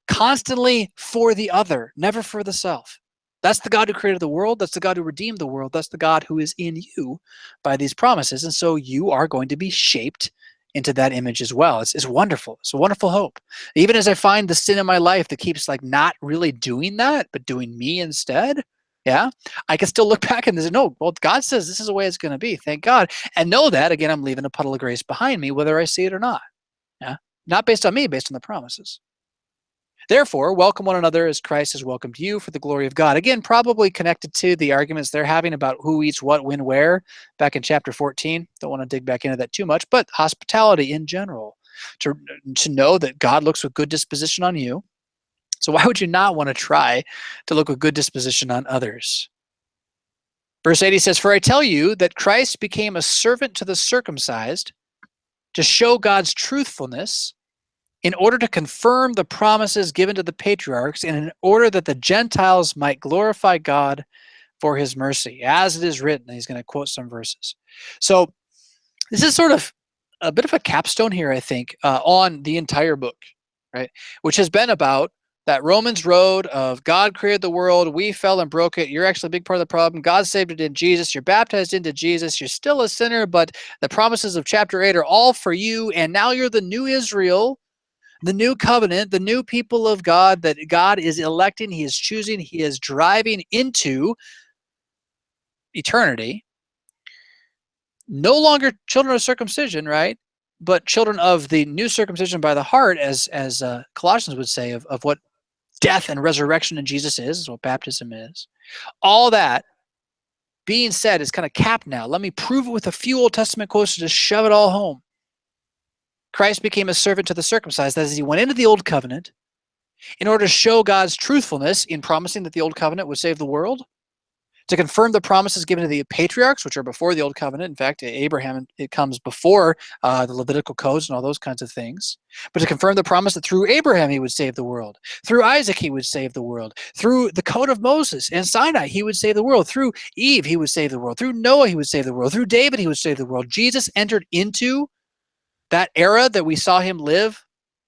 constantly for the other, never for the self. That's the God who created the world. That's the God who redeemed the world. That's the God who is in you by these promises. And so you are going to be shaped into that image as well. It's wonderful. It's a wonderful hope. Even as I find the sin in my life that keeps like not really doing that, but doing me instead, yeah, I can still look back and say, no, well, God says this is the way it's going to be. Thank God. And know that, again, I'm leaving a puddle of grace behind me, whether I see it or not. Yeah, not based on me, based on the promises. Therefore, welcome one another as Christ has welcomed you for the glory of God. Again, probably connected to the arguments they're having about who eats what, when, where, back in chapter 14. Don't want to dig back into that too much, but hospitality in general. To know that God looks with good disposition on you. So why would you not want to try to look with good disposition on others? Verse 80 says, "For I tell you that Christ became a servant to the circumcised to show God's truthfulness, in order to confirm the promises given to the patriarchs, and in order that the Gentiles might glorify God for his mercy, as it is written." And he's going to quote some verses. So this is sort of a bit of a capstone here, I think, on the entire book, right? Which has been about that Romans road of God created the world, we fell and broke it. You're actually a big part of the problem. God saved it in Jesus. You're baptized into Jesus. You're still a sinner, but the promises of chapter 8 are all for you. And now you're the new Israel, the new covenant, the new people of God that God is electing, he is choosing, he is driving into eternity. No longer children of circumcision, right? But children of the new circumcision by the heart, as Colossians would say, of what death and resurrection in Jesus is what baptism is. All that being said is kind of capped now. Let me prove it with a few Old Testament quotes to just shove it all home. Christ became a servant to the circumcised, that is, he went into the old covenant in order to show God's truthfulness in promising that the old covenant would save the world, to confirm the promises given to the patriarchs, which are before the old covenant. In fact, Abraham, it comes before the Levitical codes and all those kinds of things. But to confirm the promise that through Abraham he would save the world. Through Isaac he would save the world. Through the code of Moses and Sinai he would save the world. Through Eve he would save the world. Through Noah he would save the world. Through David he would save the world. Jesus entered into that era that we saw him live,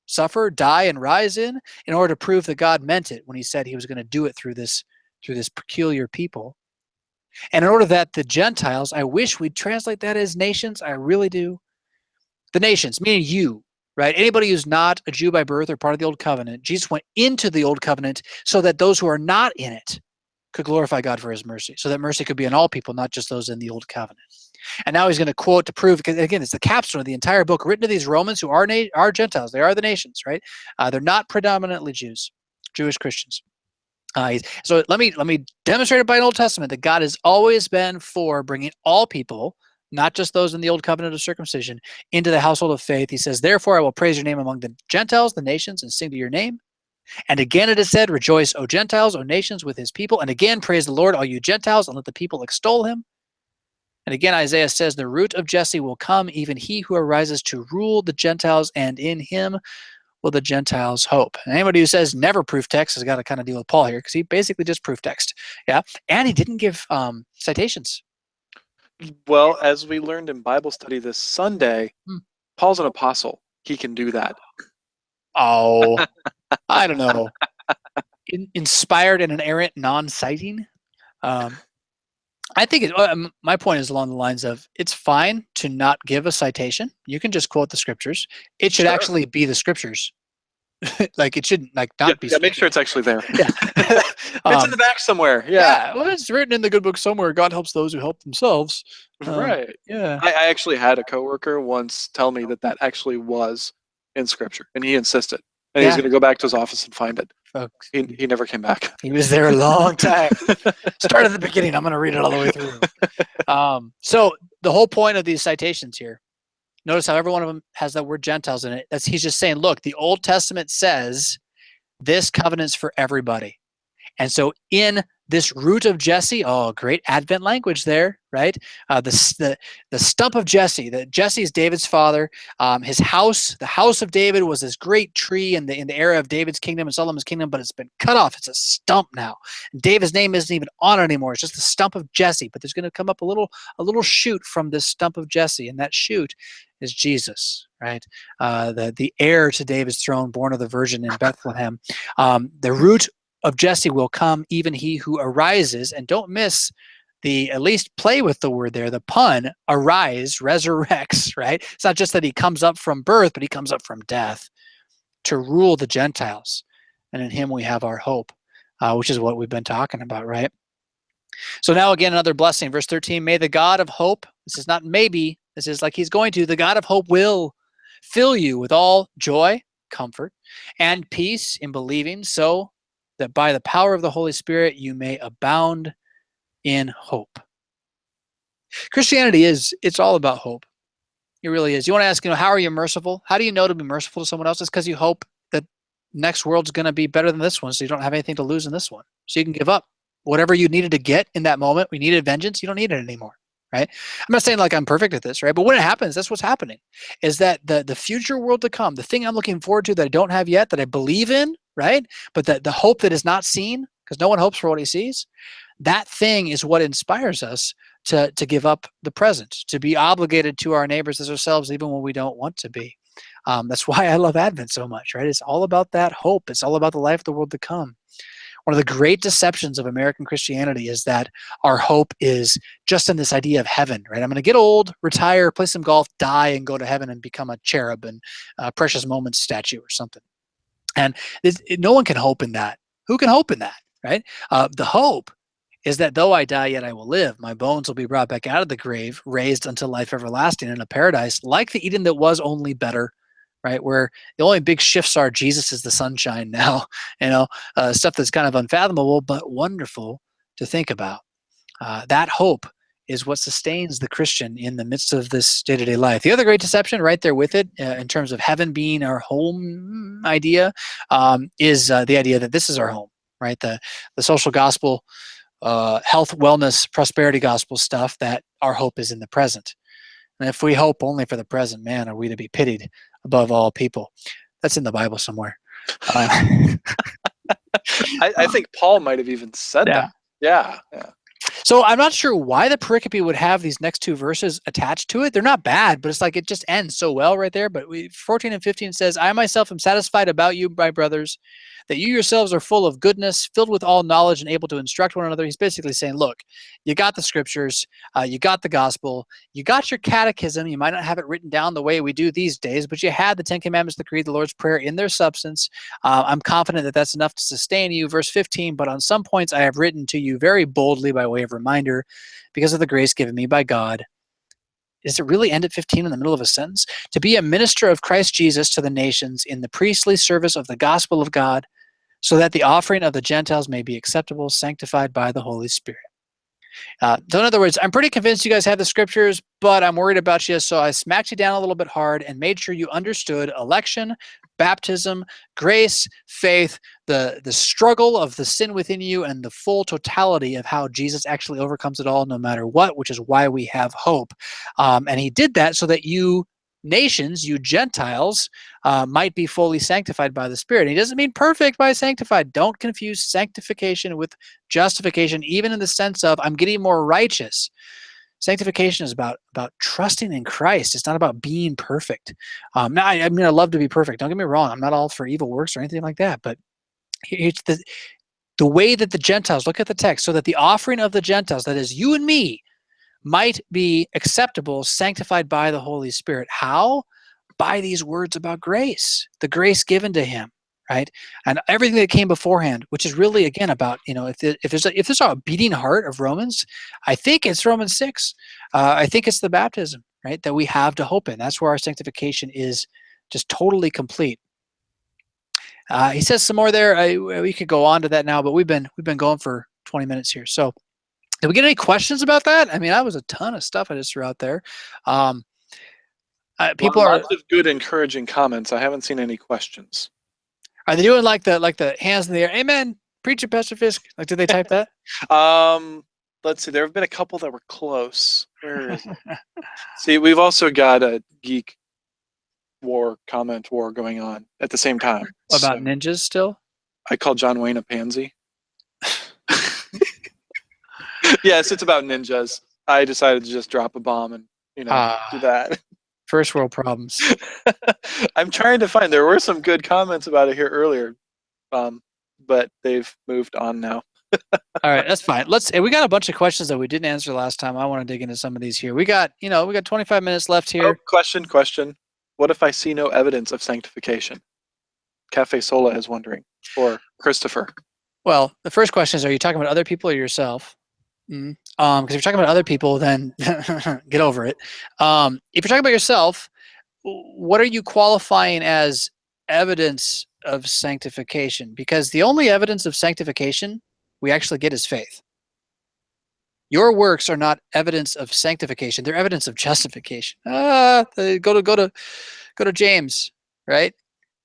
suffer, die, and rise in order to prove that God meant it when he said he was going to do it through this peculiar people. And in order that the Gentiles, I wish we'd translate that as nations. I really do. The nations, meaning you, right? Anybody who's not a Jew by birth or part of the old covenant, Jesus went into the old covenant so that those who are not in it could glorify God for his mercy. So that mercy could be on all people, not just those in the old covenant. And now he's going to quote to prove, because again, it's the capstone of the entire book written to these Romans who are Gentiles. They are the nations, right? They're not predominantly Jews, Jewish Christians. So let me demonstrate it by an Old Testament that God has always been for bringing all people, not just those in the old covenant of circumcision, into the household of faith. He says, "Therefore I will praise your name among the Gentiles, the nations, and sing to your name." And again it is said, "Rejoice, O Gentiles, O nations, with his people." And again, "Praise the Lord, all you Gentiles, and let the people extol him." And again, Isaiah says, "The root of Jesse will come, even he who arises to rule the Gentiles, and in him will the Gentiles hope." And anybody who says never proof text has got to kind of deal with Paul here, because he basically just proof text. Yeah. And he didn't give citations. Well, as we learned in Bible study this Sunday, Paul's an apostle. He can do that. Oh, I don't know. Inspired and inerrant non-citing. I think my point is along the lines of, it's fine to not give a citation. You can just quote the scriptures. It should actually be the scriptures. Like it shouldn't not be. Yeah, make sure it's actually there. Yeah. It's in the back somewhere. Yeah. Well, it's written in the good book somewhere. God helps those who help themselves. Right. Yeah. I actually had a coworker once tell me that actually was in scripture, and he insisted. And he's going to go back to his office and find it. Folks. He never came back. He was there a long time. Start at the beginning. I'm going to read it all the way through. So the whole point of these citations here, notice how every one of them has that word Gentiles in it. He's just saying, look, the Old Testament says this covenant's for everybody. And so in this root of Jesse, oh, great Advent language there, right? The stump of Jesse. That Jesse is David's father. His house, the house of David, was this great tree in the era of David's kingdom and Solomon's kingdom, but it's been cut off. It's a stump now. And David's name isn't even on it anymore. It's just the stump of Jesse. But there's going to come up a little shoot from this stump of Jesse, and that shoot is Jesus, right? The heir to David's throne, born of the Virgin in Bethlehem. The root of Jesse will come, even he who arises, and don't miss at least play with the word there, the pun, arise, resurrects, right? It's not just that he comes up from birth, but he comes up from death to rule the Gentiles. And in him we have our hope, which is what we've been talking about, right? So now again, another blessing. Verse 13, may the God of hope, this is not maybe, this is like he's going to, the God of hope will fill you with all joy, comfort, and peace in believing, so that by the power of the Holy Spirit you may abound in hope. Christianity it's all about hope. It really is. You want to ask, how are you merciful? How do you know to be merciful to someone else? It's because you hope that next world's going to be better than this one, so you don't have anything to lose in this one. So you can give up whatever you needed to get in that moment. We needed vengeance. You don't need it anymore, right? I'm not saying like I'm perfect at this, right? But when it happens, that's what's happening, is that the future world to come, the thing I'm looking forward to that I don't have yet, that I believe in, right? But the hope that is not seen, because no one hopes for what he sees, that thing is what inspires us to give up the present, to be obligated to our neighbors as ourselves, even when we don't want to be. That's why I love Advent so much, right? It's all about that hope. It's all about the life of the world to come. One of the great deceptions of American Christianity is that our hope is just in this idea of heaven, right? I'm going to get old, retire, play some golf, die, and go to heaven and become a cherub and a Precious Moments statue or something. And no one can hope in that. Who can hope in that, right? The hope is that though I die, yet I will live. My bones will be brought back out of the grave, raised unto life everlasting in a paradise like the Eden that was, only better, right? Where the only big shifts are Jesus is the sunshine now, stuff that's kind of unfathomable, but wonderful to think about. That hope is what sustains the Christian in the midst of this day-to-day life. The other great deception right there with it, in terms of heaven being our home idea, is the idea that this is our home, right? The social gospel, health, wellness, prosperity gospel stuff, that our hope is in the present. And if we hope only for the present, man, are we to be pitied above all people. That's in the Bible somewhere. I think Paul might have even said that. Yeah. So I'm not sure why the pericope would have these next two verses attached to it. They're not bad, but it's like it just ends so well right there. But 14 and 15 says, I myself am satisfied about you, my brothers, that you yourselves are full of goodness, filled with all knowledge, and able to instruct one another. He's basically saying, look, you got the scriptures, you got the gospel, you got your catechism. You might not have it written down the way we do these days, but you had the Ten Commandments, the Creed, the Lord's Prayer in their substance. I'm confident that that's enough to sustain you. Verse 15, but on some points I have written to you very boldly by way of reminder, because of the grace given me by God. Does it really end at 15 in the middle of a sentence? To be a minister of Christ Jesus to the nations in the priestly service of the gospel of God, so that the offering of the Gentiles may be acceptable, sanctified by the Holy Spirit. So in other words, I'm pretty convinced you guys have the scriptures, but I'm worried about you, so I smacked you down a little bit hard and made sure you understood election, baptism, grace, faith, the struggle of the sin within you, and the full totality of how Jesus actually overcomes it all no matter what, which is why we have hope. And he did that so that you nations, you Gentiles, might be fully sanctified by the Spirit. And he doesn't mean perfect by sanctified. Don't confuse sanctification with justification, even in the sense of I'm getting more righteous. Sanctification is about trusting in Christ. It's not about being perfect. Now, I mean, I love to be perfect. Don't get me wrong. I'm not all for evil works or anything like that. But it's the way that the Gentiles, look at the text, so that the offering of the Gentiles, that is you and me, might be acceptable, sanctified by the Holy Spirit. How? By these words about grace, the grace given to him, right? And everything that came beforehand, which is really, again, about, if there's a beating heart of Romans, I think it's Romans 6. I think it's the baptism, right, that we have to hope in. That's where our sanctification is just totally complete. He says some more there. We could go on to that now, but we've been going for 20 minutes here. So did we get any questions about that? I mean, that was a ton of stuff I just threw out there. People are lots of good, encouraging comments. I haven't seen any questions. Are they doing like the hands in the air? Amen. Preach it, Pastor Fisk. Like, did they type that? Let's see. There have been a couple that were close. Where is it? See, we've also got a geek comment war going on at the same time. About So ninjas still? I call John Wayne a pansy. Yes, it's about ninjas. I decided to just drop a bomb and do that. First world problems. I'm trying to find. There were some good comments about it here earlier, but they've moved on now. All right, that's fine. We got a bunch of questions that we didn't answer last time. I want to dig into some of these here. We got 25 minutes left here. Oh, question. What if I see no evidence of sanctification? Cafe Sola is wondering, or Christopher. Well, the first question is, are you talking about other people or yourself? Because if you're talking about other people, then get over it. If you're talking about yourself, what are you qualifying as evidence of sanctification? Because the only evidence of sanctification we actually get is faith. Your works are not evidence of sanctification; they're evidence of justification. Go to James, right?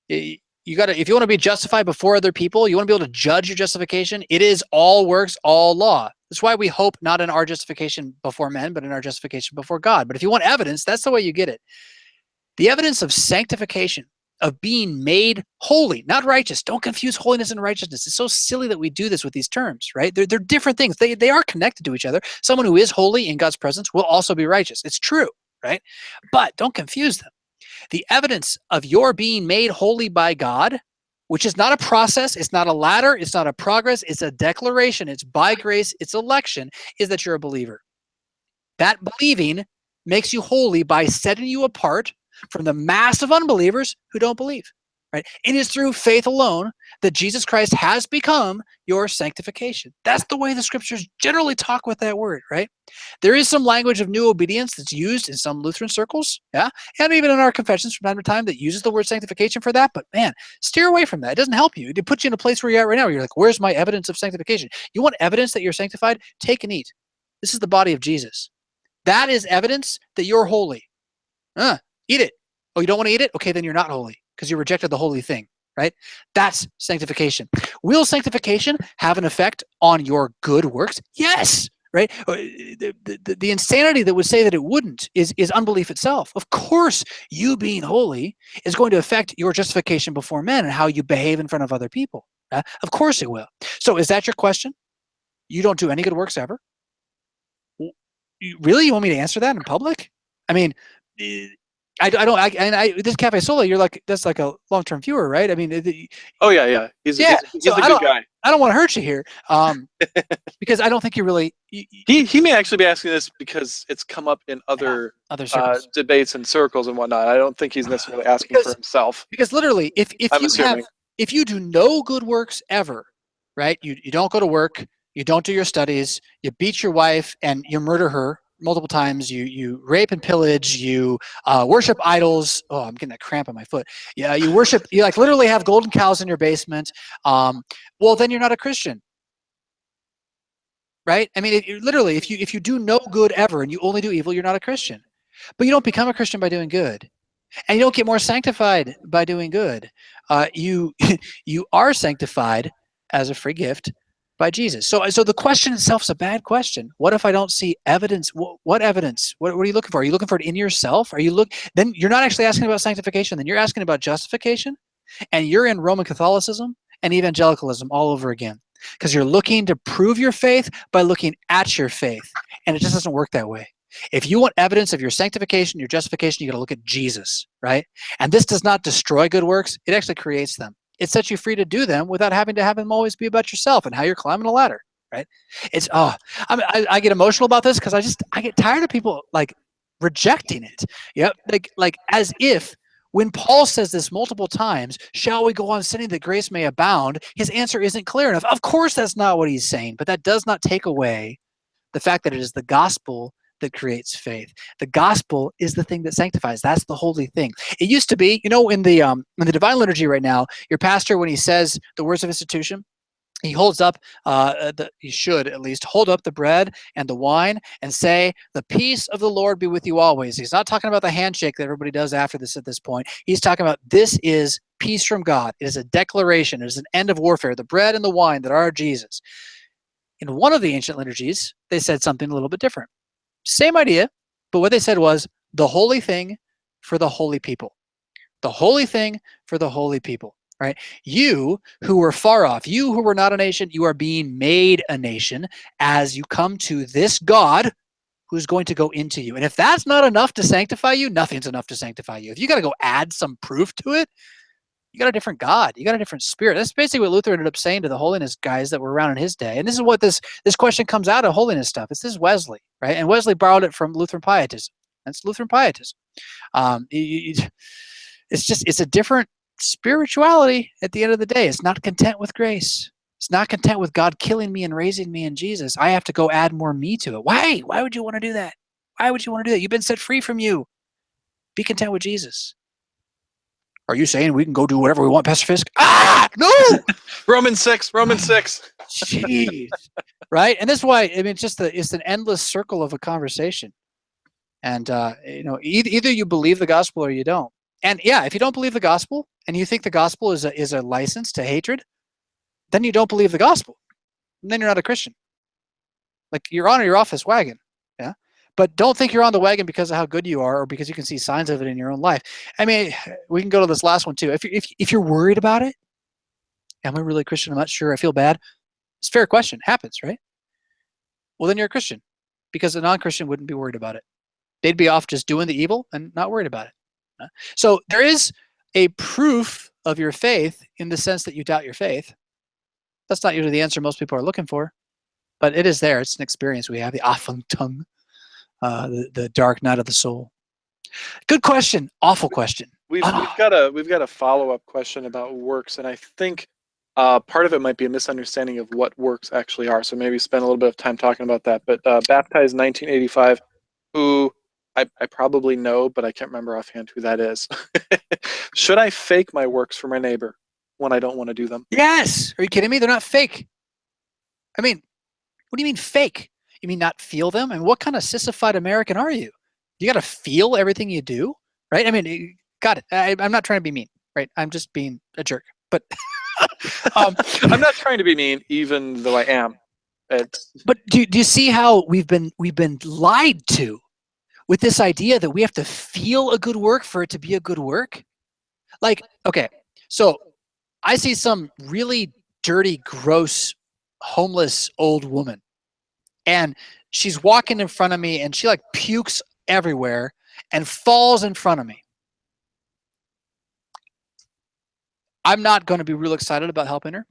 You got to, if you want to be justified before other people, you want to be able to judge your justification. It is all works, all law. That's why we hope not in our justification before men, but in our justification before God. But if you want evidence, that's the way you get it. The evidence of sanctification, of being made holy, not righteous. Don't confuse holiness and righteousness. It's so silly that we do this with these terms, right? They're different things. They are connected to each other. Someone who is holy in God's presence will also be righteous. It's true, right? But don't confuse them. The evidence of your being made holy by God, which is not a process, it's not a ladder, it's not a progress, it's a declaration, it's by grace, it's election, is that you're a believer. That believing makes you holy by setting you apart from the mass of unbelievers who don't believe. Right? It is through faith alone that Jesus Christ has become your sanctification. That's the way the scriptures generally talk with that word, right? There is some language of new obedience that's used in some Lutheran circles, yeah, and even in our confessions from time to time that uses the word sanctification for that. But man, steer away from that. It doesn't help you. It puts you in a place where you're at right now. You're like, where's my evidence of sanctification? You want evidence that you're sanctified? Take and eat. This is the body of Jesus. That is evidence that you're holy. Eat it. Oh, you don't want to eat it? Okay, then you're not holy because you rejected the holy thing, right? That's sanctification. Will sanctification have an effect on your good works? Yes, right? The insanity that would say that it wouldn't is unbelief itself. Of course, you being holy is going to affect your justification before men and how you behave in front of other people. Of course it will. So is that your question? You don't do any good works ever? Really? You want me to answer that in public? I mean, this Cafe Sola, you're like, that's like a long-term viewer, right? I mean, oh yeah. He's a good guy. I don't want to hurt you here, because I don't think you really. He may actually be asking this because it's come up in other debates and circles and whatnot. I don't think he's necessarily asking for himself. Because literally, if you do no good works ever, right? You don't go to work, you don't do your studies, you beat your wife and you murder her multiple times, you rape and pillage, you worship idols. Oh, I'm getting a cramp in my foot. Yeah, you like literally have golden cows in your basement. Well, then you're not a Christian, right? I mean, literally, if you do no good ever and you only do evil, you're not a Christian. But you don't become a Christian by doing good, and you don't get more sanctified by doing good. You are sanctified as a free gift by Jesus. So the question itself is a bad question. What if I don't see evidence? What evidence? What are you looking for? Are you looking for it in yourself? Then you're not actually asking about sanctification. Then you're asking about justification, and you're in Roman Catholicism and evangelicalism all over again, because you're looking to prove your faith by looking at your faith, and it just doesn't work that way. If you want evidence of your sanctification, your justification, you got to look at Jesus, right? And this does not destroy good works. It actually creates them. It sets you free to do them without having to have them always be about yourself and how you're climbing a ladder, right? I get emotional about this because I get tired of people like rejecting it. Yep, like as if when Paul says this multiple times, shall we go on sinning that grace may abound? His answer isn't clear enough. Of course, that's not what he's saying, but that does not take away the fact that it is the gospel that creates faith. The gospel is the thing that sanctifies. That's the holy thing. It used to be, in the divine liturgy right now, your pastor, when he says the words of institution, he holds up, he should at least hold up the bread and the wine and say, the peace of the Lord be with you always. He's not talking about the handshake that everybody does after this at this point. He's talking about this is peace from God. It is a declaration. It is an end of warfare. The bread and the wine that are Jesus. In one of the ancient liturgies, they said something a little bit different. Same idea, but what they said was the holy thing for the holy people. The holy thing for the holy people. Right? You who were far off, you who were not a nation, you are being made a nation as you come to this God who's going to go into you. And if that's not enough to sanctify you, nothing's enough to sanctify you. If you got to go add some proof to it, you got a different God. You got a different spirit. That's basically what Luther ended up saying to the holiness guys that were around in his day. And this is what this question comes out of holiness stuff. This is Wesley, right? And Wesley borrowed it from Lutheran pietism. That's Lutheran pietism. It's a different spirituality at the end of the day. It's not content with grace. It's not content with God killing me and raising me in Jesus. I have to go add more me to it. Why? Why would you want to do that? Why would you want to do that? You've been set free from you. Be content with Jesus. Are you saying we can go do whatever we want, Pastor Fisk? No! Romans 6. Jeez. Right? And that's why, I mean, it's an endless circle of a conversation. And, either you believe the gospel or you don't. And yeah, if you don't believe the gospel and you think the gospel is a license to hatred, then you don't believe the gospel. And then you're not a Christian. Like you're on or you're off this wagon. Yeah. But don't think you're on the wagon because of how good you are or because you can see signs of it in your own life. I mean, we can go to this last one too. If you're worried about it, am I really a Christian? I'm not sure. I feel bad. It's a fair question. It happens, right? Well, then you're a Christian because a non-Christian wouldn't be worried about it. They'd be off just doing the evil and not worried about it. So there is a proof of your faith in the sense that you doubt your faith. That's not usually the answer most people are looking for, but it is there. It's an experience we have, the Aftung, the dark night of the soul. Good question. Awful question. We've got a follow-up question about works, and I think part of it might be a misunderstanding of what works actually are. So maybe spend a little bit of time talking about that. But baptized 1985, who I probably know, but I can't remember offhand who that is. Should I fake my works for my neighbor when I don't want to do them? Yes. Are you kidding me? They're not fake. I mean, what do you mean fake? You mean not feel them? And what kind of sissified American are you? You got to feel everything you do, right? I mean, got it. I'm not trying to be mean, right? I'm just being a jerk. But I'm not trying to be mean, even though I am. But do you see how we've been lied to with this idea that we have to feel a good work for it to be a good work? Like, okay, so I see some really dirty, gross, homeless old woman, and she's walking in front of me, and she like pukes everywhere and falls in front of me. I'm not going to be real excited about helping her.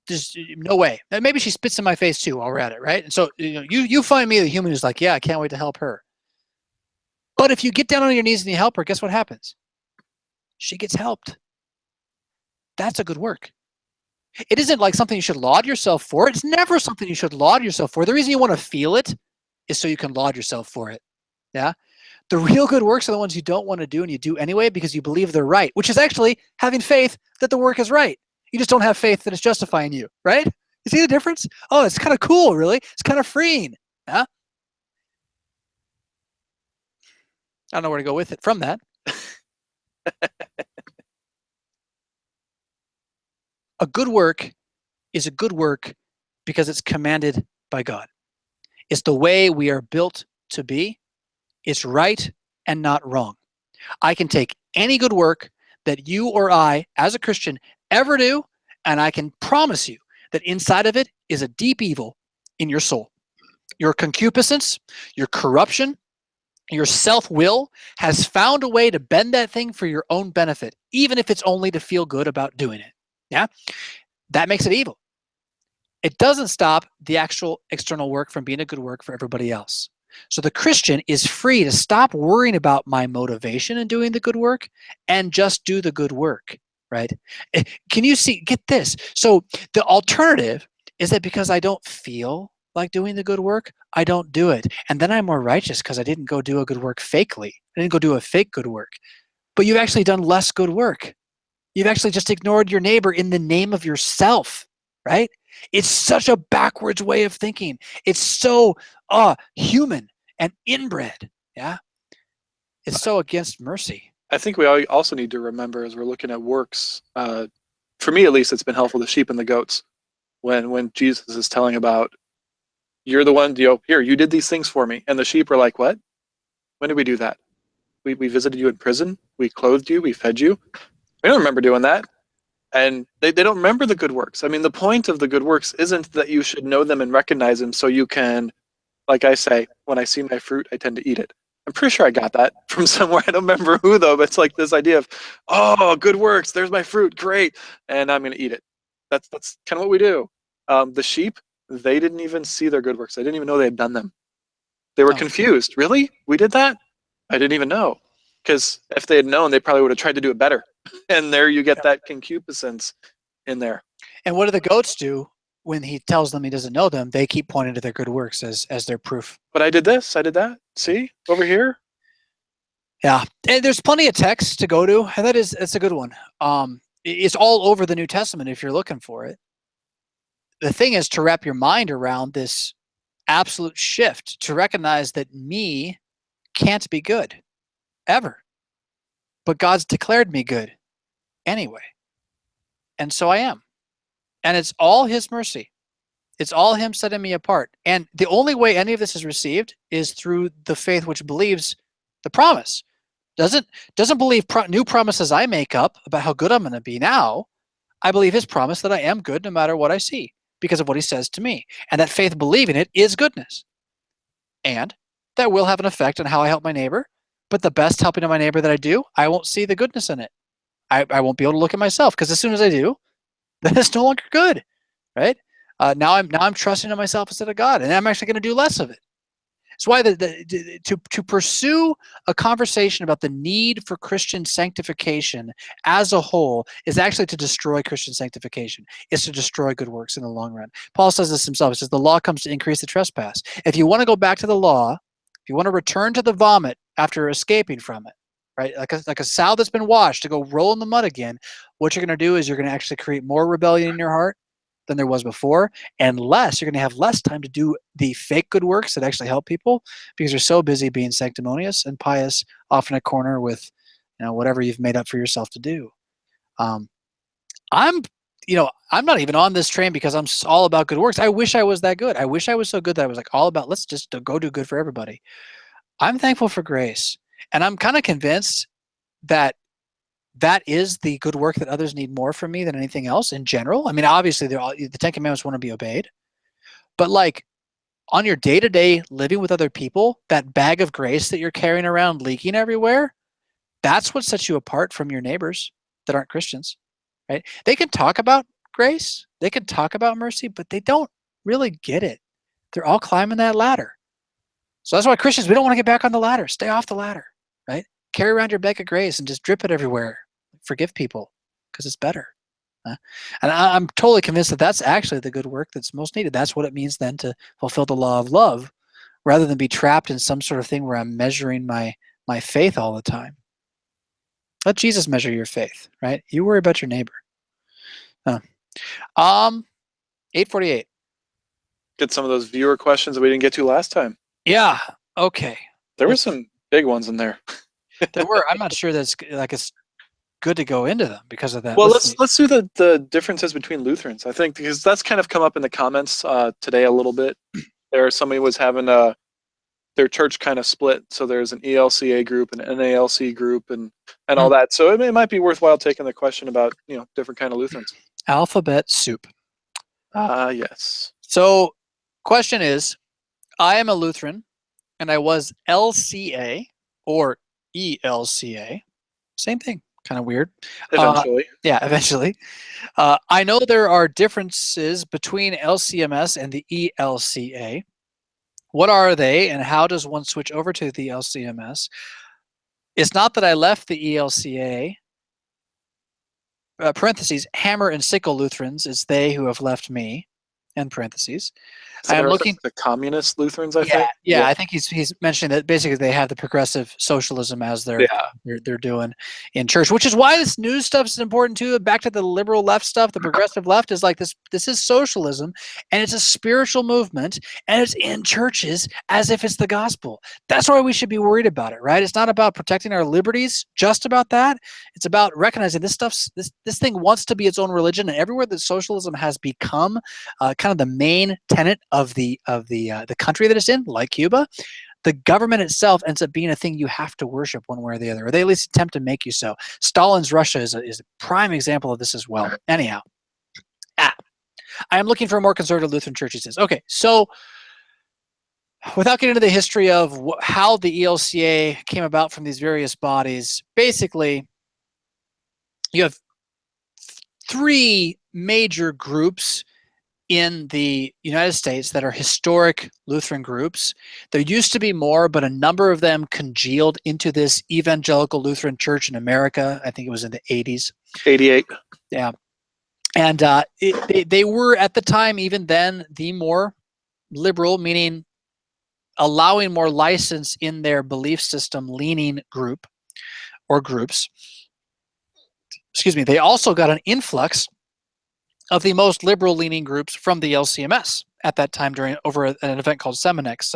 There's no way. And maybe she spits in my face too while we're at it, right? And so you find me the human who's like, yeah, I can't wait to help her. But if you get down on your knees and you help her, guess what happens? She gets helped. That's a good work. It isn't like something you should laud yourself for. It's never something you should laud yourself for. The reason you want to feel it is so you can laud yourself for it. Yeah. The real good works are the ones you don't want to do and you do anyway because you believe they're right, which is actually having faith that the work is right. You just don't have faith that it's justifying you, right? You see the difference? Oh, it's kind of cool, really. It's kind of freeing. Yeah. I don't know where to go with it from that. A good work is a good work because it's commanded by God. It's the way we are built to be. It's right and not wrong. I can take any good work that you or I, as a Christian, ever do, and I can promise you that inside of it is a deep evil in your soul. Your concupiscence, your corruption, your self-will has found a way to bend that thing for your own benefit, even if it's only to feel good about doing it. Yeah? That makes it evil. It doesn't stop the actual external work from being a good work for everybody else. So the Christian is free to stop worrying about my motivation in doing the good work and just do the good work, right? Can you see, get this? So the alternative is that because I don't feel like doing the good work, I don't do it. And then I'm more righteous because I didn't go do a good work fakely. I didn't go do a fake good work. But you've actually done less good work. You've actually just ignored your neighbor in the name of yourself, right? It's such a backwards way of thinking. It's so human and inbred. Yeah. It's so against mercy. I think we also need to remember as we're looking at works, for me at least, it's been helpful, the sheep and the goats. When Jesus is telling about, you're the one, here, you did these things for me. And the sheep are like, what? When did we do that? We visited you in prison. We clothed you. We fed you. We don't remember doing that. And they don't remember the good works. I mean, the point of the good works isn't that you should know them and recognize them so you can, like I say, when I see my fruit, I tend to eat it. I'm pretty sure I got that from somewhere. I don't remember who, though, but it's like this idea of, oh, good works. There's my fruit. Great. And I'm going to eat it. That's kind of what we do. The sheep, they didn't even see their good works. They didn't even know they had done them. They were confused. Really? We did that? I didn't even know. Because if they had known, they probably would have tried to do it better. And there you get that concupiscence in there. And what do the goats do when he tells them he doesn't know them? They keep pointing to their good works as their proof. But I did this, I did that. See, over here. Yeah, and there's plenty of text to go to, and that's a good one. It's all over the New Testament if you're looking for it. The thing is to wrap your mind around this absolute shift, to recognize that me can't be good, ever. But God's declared me good anyway. And so I am. And it's all his mercy. It's all him setting me apart. And the only way any of this is received is through the faith which believes the promise. Doesn't believe new promises I make up about how good I'm going to be now. I believe his promise that I am good no matter what I see because of what he says to me. And that faith believing it is goodness. And that will have an effect on how I help my neighbor. But the best helping of my neighbor that I do, I won't see the goodness in it. I won't be able to look at myself because as soon as I do, then it's no longer good, right? Now I'm trusting in myself instead of God, and I'm actually going to do less of it. It's why to pursue a conversation about the need for Christian sanctification as a whole is actually to destroy Christian sanctification. It's to destroy good works in the long run. Paul says this himself. He says the law comes to increase the trespass. If you want to go back to the law, if you want to return to the vomit after escaping from it, right? Like a sow that's been washed to go roll in the mud again, what you're going to do is you're going to actually create more rebellion in your heart than there was before, and you're going to have less time to do the fake good works that actually help people because you're so busy being sanctimonious and pious off in a corner with, whatever you've made up for yourself to do. I'm not even on this train because I'm all about good works. I wish I was that good. I wish I was so good that I was like all about, let's just go do good for everybody. I'm thankful for grace. And I'm kind of convinced that is the good work that others need more from me than anything else in general. I mean, obviously, the Ten Commandments want to be obeyed. But like on your day-to-day living with other people, that bag of grace that you're carrying around leaking everywhere, that's what sets you apart from your neighbors that aren't Christians, right? They can talk about grace. They can talk about mercy, but they don't really get it. They're all climbing that ladder. So that's why Christians, we don't want to get back on the ladder. Stay off the ladder, right? Carry around your bag of grace and just drip it everywhere. Forgive people because it's better. And I'm totally convinced that that's actually the good work that's most needed. That's what it means then to fulfill the law of love rather than be trapped in some sort of thing where I'm measuring my faith all the time. Let Jesus measure your faith, right? You worry about your neighbor. 848. Get some of those viewer questions that we didn't get to last time. Yeah. Okay. There were some big ones in there. There were. I'm not sure that's like it's good to go into them because of that. Well, let's do the differences between Lutherans. I think because that's kind of come up in the comments today a little bit. Somebody was having their church kind of split, so there's an ELCA group, an NALC group, and all that. So it might be worthwhile taking the question about different kind of Lutherans. Alphabet soup. Yes. So, question is, I am a Lutheran, and I was LCA or ELCA. Same thing. Kind of weird. Eventually. Eventually. I know there are differences between LCMS and the ELCA. What are they, and how does one switch over to the LCMS? It's not that I left the ELCA. Parentheses, hammer and sickle Lutherans, it's they who have left me, end parentheses. Is I that a am reference looking. to communist Lutherans, I Yeah, think? yeah. I think he's mentioning that basically they have the progressive socialism as Yeah. they're doing in church, which is why this new stuff is important too. Back to the liberal left stuff, the progressive left is like this. This is socialism, and it's a spiritual movement, and it's in churches as if it's the gospel. That's why we should be worried about it, right? It's not about protecting our liberties, just about that. It's about recognizing this thing wants to be its own religion, and everywhere that socialism has become kind of the main tenet of the country that it's in, like Cuba, the government itself ends up being a thing you have to worship one way or the other, or they at least attempt to make you so. Stalin's Russia is a prime example of this as well. Anyhow, I am looking for a more conservative Lutheran church, he says. Okay, so without getting into the history of how the ELCA came about from these various bodies, basically, you have three major groups in the United States that are historic Lutheran groups. There used to be more, but a number of them congealed into this evangelical Lutheran church in America. I think it was in the 80s. 88. Yeah. And they were, at the time, even then, the more liberal, meaning allowing more license in their belief system leaning group or groups. Excuse me. They also got an influx of the most liberal leaning groups from the LCMS at that time over an event called Seminex.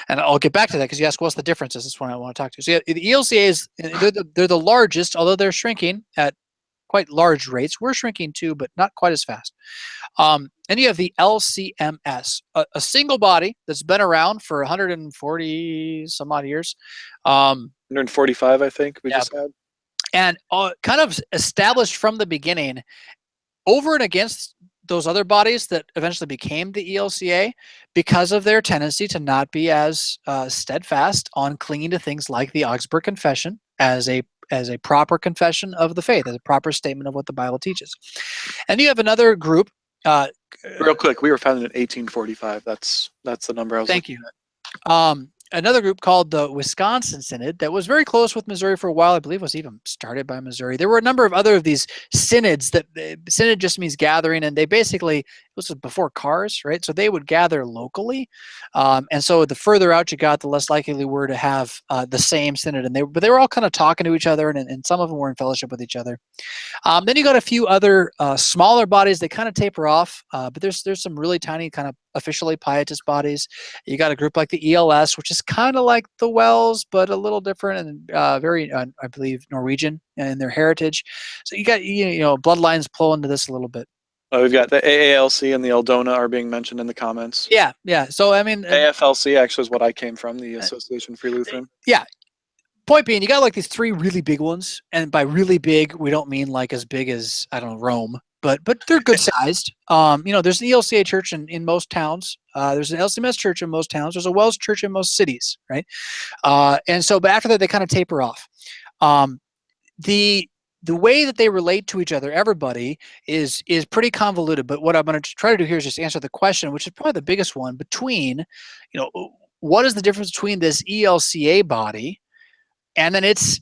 And I'll get back to that because you ask what's the differences. That's what I want to talk to. So yeah, the ELCA is, they're the largest, although they're shrinking at quite large rates. We're shrinking too, but not quite as fast. And you have the LCMS, a single body that's been around for 140 some odd years. 145, I think we just had. And kind of established from the beginning over and against those other bodies that eventually became the ELCA because of their tendency to not be as steadfast on clinging to things like the Augsburg Confession as a proper confession of the faith, as a proper statement of what the Bible teaches. And you have another group. Real quick, we were founded in 1845. That's the number I was Thank you. Another group called the Wisconsin Synod that was very close with Missouri for a while. I believe was even started by Missouri. There were a number of other of these synods that synod just means gathering, and they basically, it was before cars, right? So they would gather locally, and so the further out you got, the less likely they were to have the same synod. But they were all kind of talking to each other, and some of them were in fellowship with each other. Then you got a few other smaller bodies that kind of taper off, but there's some really tiny kind of officially pietist bodies. You got a group like the ELS, which is kind of like the Wells, but a little different and very, I believe, Norwegian in their heritage. So you got bloodlines pull into this a little bit. We've got the AALC and the Eldona are being mentioned in the comments. Yeah. So I mean, AFLC actually is what I came from, the Association for Lutheran. Yeah. Point being, you got like these three really big ones, and by really big, we don't mean like as big as, I don't know, Rome, but they're good sized. There's an ELCA church in most towns. There's an LCMS church in most towns. There's a Wells church in most cities, right? And so, but after that, they kind of taper off. The way that they relate to each other, everybody, is pretty convoluted. But what I'm going to try to do here is just answer the question, which is probably the biggest one, between, what is the difference between this ELCA body and then its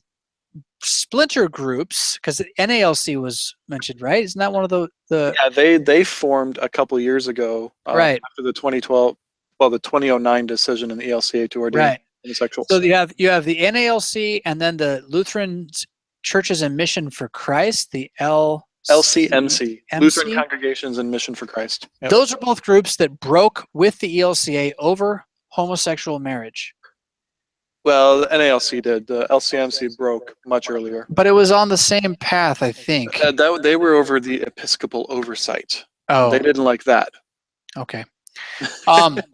splinter groups, because NALC was mentioned, right? Isn't that one of the Yeah, they formed a couple years ago, right after the 2009 decision in the ELCA to ordain homosexuals. So you have the NALC and then the Lutheran Churches and Mission for Christ, the LCMC, Lutheran Congregations and Mission for Christ. Yep. Those are both groups that broke with the ELCA over homosexual marriage. Well, the NALC did. The LCMC broke much earlier. But it was on the same path, I think. They were over the episcopal oversight. Oh. They didn't like that. Okay. The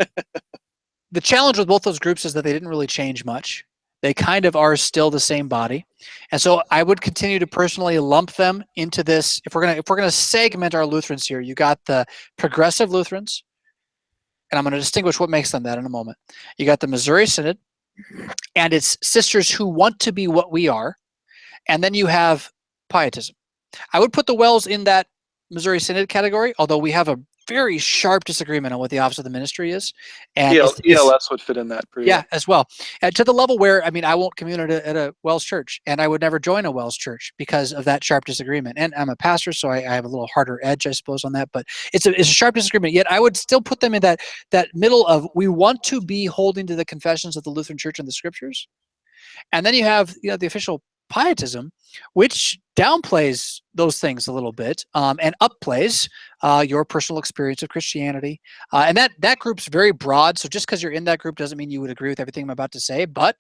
challenge with both those groups is that they didn't really change much. They kind of are still the same body. And so I would continue to personally lump them into this. If we're gonna segment our Lutherans here, you got the progressive Lutherans, and I'm going to distinguish what makes them that in a moment. You got the Missouri Synod and its sisters who want to be what we are, and then you have pietism. I would put the Wells in that Missouri Synod category, although we have a very sharp disagreement on what the office of the ministry is. And ELS would fit in that pretty well. as well. To the level where, I mean, I won't commune at a Wells church, and I would never join a Wells church because of that sharp disagreement. And I'm a pastor, so I have a little harder edge, I suppose, on that. But it's a sharp disagreement. Yet I would still put them in that middle of, we want to be holding to the confessions of the Lutheran Church and the Scriptures. And then you have the official pietism, which downplays those things a little bit and upplays your personal experience of Christianity. And that group's very broad. So just because you're in that group doesn't mean you would agree with everything I'm about to say. But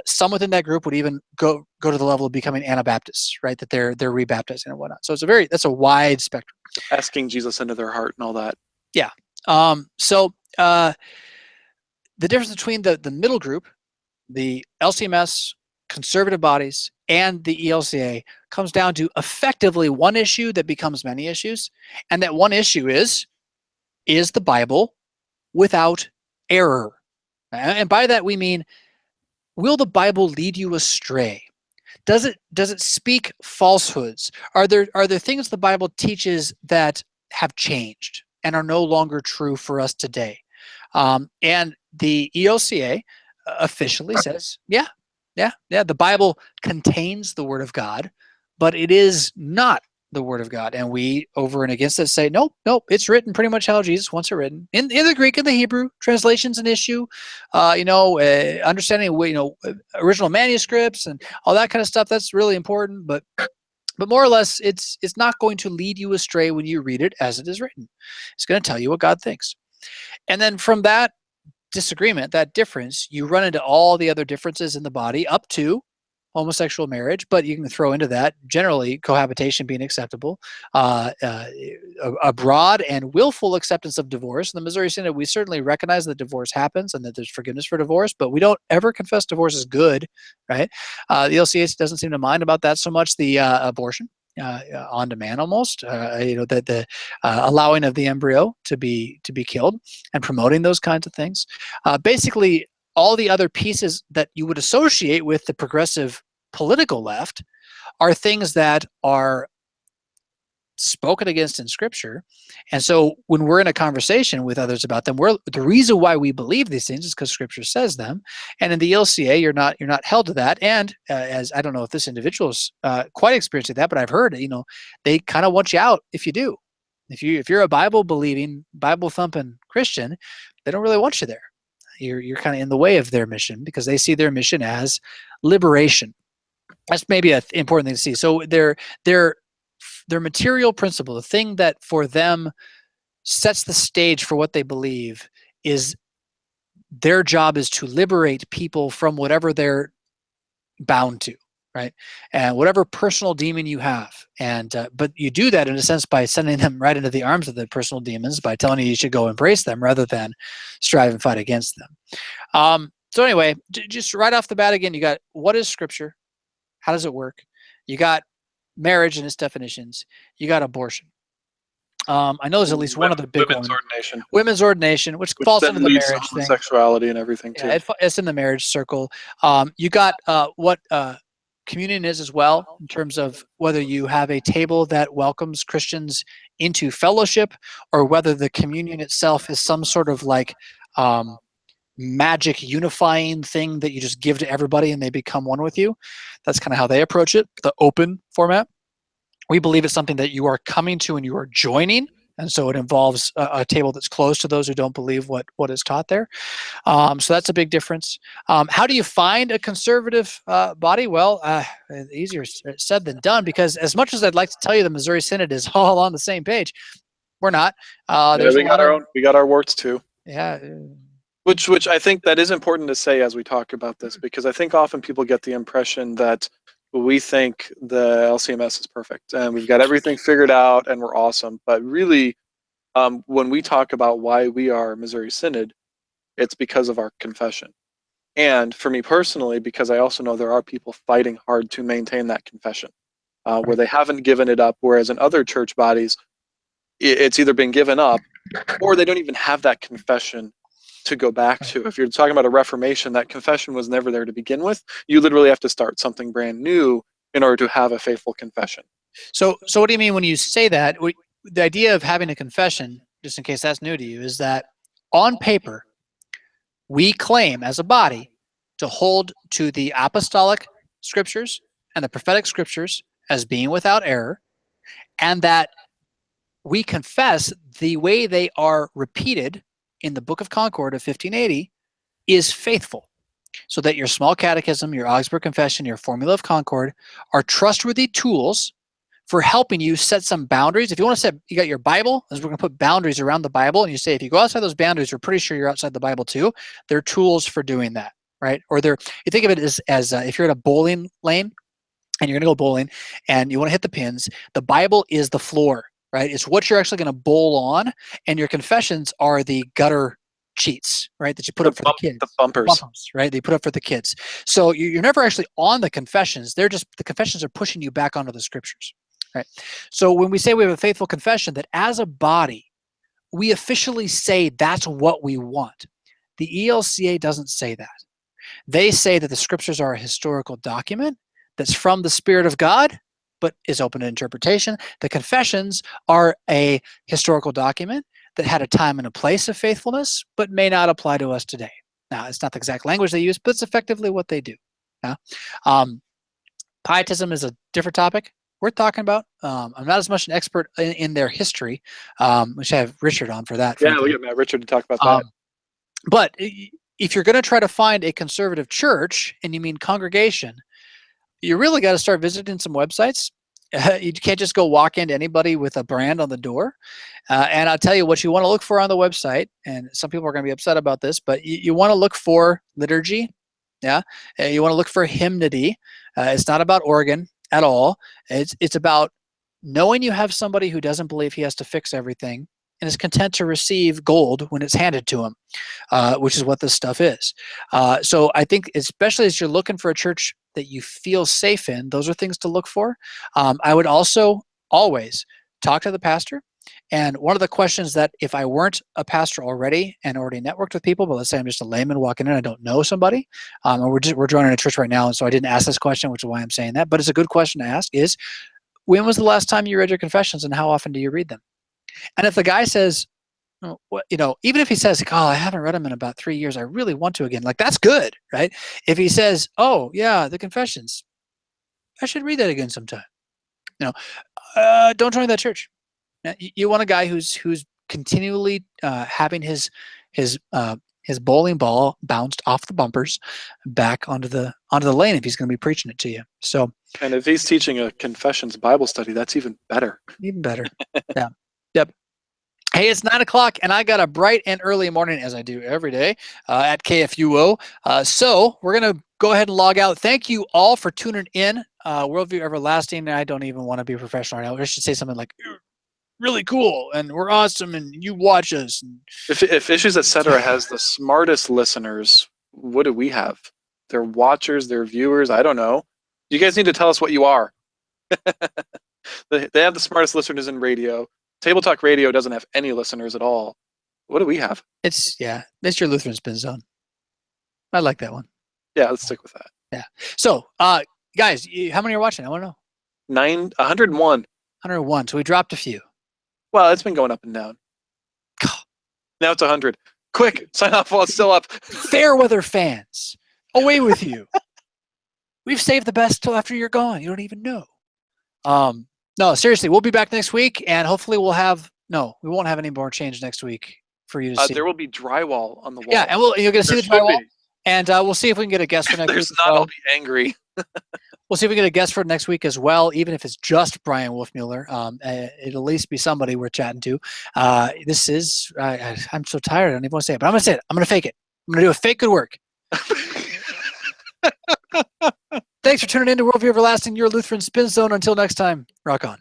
some within that group would even go to the level of becoming Anabaptists, right? That they're rebaptizing and whatnot. So that's a wide spectrum. Asking Jesus into their heart and all that. Yeah. So the difference between the middle group, the LCMS, conservative bodies, and the ELCA comes down to effectively one issue that becomes many issues. And that one issue is the Bible without error? And by that we mean, will the Bible lead you astray? Does it speak falsehoods? Are there things the Bible teaches that have changed and are no longer true for us today? And the ELCA officially says, yeah, the Bible contains the Word of God, but it is not the Word of God. And we, over and against it, say, nope, it's written pretty much how Jesus wants it written. In the Greek and the Hebrew, translation's an issue. Understanding original manuscripts and all that kind of stuff, that's really important. But more or less, it's not going to lead you astray when you read it as it is written. It's going to tell you what God thinks. And then from that disagreement, that difference, you run into all the other differences in the body up to homosexual marriage, but you can throw into that generally cohabitation being acceptable, a broad and willful acceptance of divorce. In the Missouri Synod, we certainly recognize that divorce happens and that there's forgiveness for divorce, but we don't ever confess divorce is good, right? The LCH doesn't seem to mind about that so much. The abortion, on demand almost, the allowing of the embryo to be killed and promoting those kinds of things. Basically, all the other pieces that you would associate with the progressive political left are things that are spoken against in Scripture. And so when we're in a conversation with others about them, the reason why we believe these things is because Scripture says them. And in the LCA, you're not held to that. And as I don't know if this individual is quite experiencing that, but I've heard they kind of want you out if you do. If you're a Bible believing, Bible thumping Christian, they don't really want you there. You're kind of in the way of their mission because they see their mission as liberation. That's maybe an important thing to see. So their material principle, the thing that for them sets the stage for what they believe, is their job is to liberate people from whatever they're bound to, right? And whatever personal demon you have. And but you do that in a sense by sending them right into the arms of the personal demons, by telling you should go embrace them rather than strive and fight against them. So anyway, just right off the bat again, you got what is Scripture? How does it work? You got marriage and its definitions. You got abortion. I know there's at least one other big one. Women's ordination, which falls into the marriage thing. Sexuality and everything too. Yeah, it's in the marriage circle. You got what communion is as well, in terms of whether you have a table that welcomes Christians into fellowship, or whether the communion itself is some sort of like magic unifying thing that you just give to everybody and they become one with you. That's kind of how they approach it, the open format. We believe it's something that you are coming to and you are joining. And so it involves a table that's closed to those who don't believe what is taught there. So that's a big difference. How do you find a conservative body? Well, easier said than done, because as much as I'd like to tell you the Missouri Synod is all on the same page, we're not. We got our warts too. Yeah. Which I think that is important to say as we talk about this, because I think often people get the impression that we think the LCMS is perfect and we've got everything figured out and we're awesome. But really, when we talk about why we are Missouri Synod, it's because of our confession. And for me personally, because I also know there are people fighting hard to maintain that confession, where they haven't given it up, whereas in other church bodies, it's either been given up or they don't even have that confession to go back to. If you're talking about a reformation, that confession was never there to begin with. You literally have to start something brand new in order to have a faithful confession. So what do you mean when you say that? the idea of having a confession, just in case that's new to you, is that on paper, we claim as a body to hold to the apostolic scriptures and the prophetic scriptures as being without error, and that we confess the way they are repeated in the Book of Concord of 1580 is faithful, so that your small catechism, your Augsburg Confession, your Formula of Concord are trustworthy tools for helping you set some boundaries. If you want to set, you got your Bible, as we're going to put boundaries around the Bible, and you say, if you go outside those boundaries, we're pretty sure you're outside the Bible too. They're tools for doing that, right? Or you think of it as if you're at a bowling lane and you're going to go bowling and you want to hit the pins, the Bible is the floor, right? It's what you're actually going to bowl on, and your confessions are the gutter cheats, right? That you put up for the kids. The bumpers, right? They put up for the kids. So you're never actually on the confessions. The confessions are pushing you back onto the scriptures, right? So when we say we have a faithful confession, that as a body, we officially say that's what we want. The ELCA doesn't say that. They say that the scriptures are a historical document that's from the Spirit of God, but is open to interpretation. The confessions are a historical document that had a time and a place of faithfulness, but may not apply to us today. Now, it's not the exact language they use, but it's effectively what they do. Yeah? Pietism is a different topic we're talking about. I'm not as much an expert in their history, which I have Richard on for that. Yeah, we got Richard to talk about that. But if you're going to try to find a conservative church, and you mean congregation, you really got to start visiting some websites. You can't just go walk into anybody with a brand on the door. And I'll tell you what you want to look for on the website, and some people are going to be upset about this, but you want to look for liturgy. Yeah. You want to look for hymnody. It's not about organ at all. It's about knowing you have somebody who doesn't believe he has to fix everything and is content to receive gold when it's handed to him, which is what this stuff is. So I think, especially as you're looking for a church that you feel safe in, those are things to look for. I would also always talk to the pastor. And one of the questions that, if I weren't a pastor already and already networked with people, but let's say I'm just a layman walking in, I don't know somebody, and we're joining a church right now, and so I didn't ask this question, which is why I'm saying that, but it's a good question to ask, is when was the last time you read your confessions, and how often do you read them? And if the guy says, even if he says, oh, I haven't read them in about 3 years, I really want to again, like, that's good, right? If he says, oh yeah, the confessions, I should read that again sometime, don't join that church. You want a guy who's continually having his bowling ball bounced off the bumpers back onto the lane if he's going to be preaching it to you. So, and if he's teaching a confessions Bible study, that's even better. Even better. Yeah. Yep. Hey, it's 9 o'clock, and I got a bright and early morning, as I do every day, at KFUO. So we're going to go ahead and log out. Thank you all for tuning in. Worldview Everlasting. I don't even want to be a professional right now. I should say something like, really cool, and we're awesome, and you watch us. If Issues Etc. has the smartest listeners, what do we have? They're watchers, they're viewers, I don't know. You guys need to tell us what you are. They have the smartest listeners in radio. Table Talk Radio doesn't have any listeners at all. What do we have? It's your Lutheran Spin Zone. I like that one. Yeah, let's stick with that. Yeah. So, guys, how many are watching? I want to know. 101. 101. So we dropped a few. Well, it's been going up and down. Now it's 100. Quick, sign off while it's still up. Fairweather fans, away with you. We've saved the best till after you're gone. You don't even know. No, seriously, we'll be back next week, and hopefully we won't have any more change next week for you to see. There will be drywall on the wall. Yeah, and you're going to see the drywall. And we'll see if we can get a guest for next week. There's not, I'll be angry. We'll see if we can get a guest for next week as well, even if it's just Brian Wolfmueller. It'll at least be somebody we're chatting to. This is, I'm so tired, I don't even want to say it, but I'm going to say it. I'm going to fake it. I'm going to do a fake good work. Thanks for tuning in to Worldview Everlasting, your Lutheran Spin Zone. Until next time, rock on.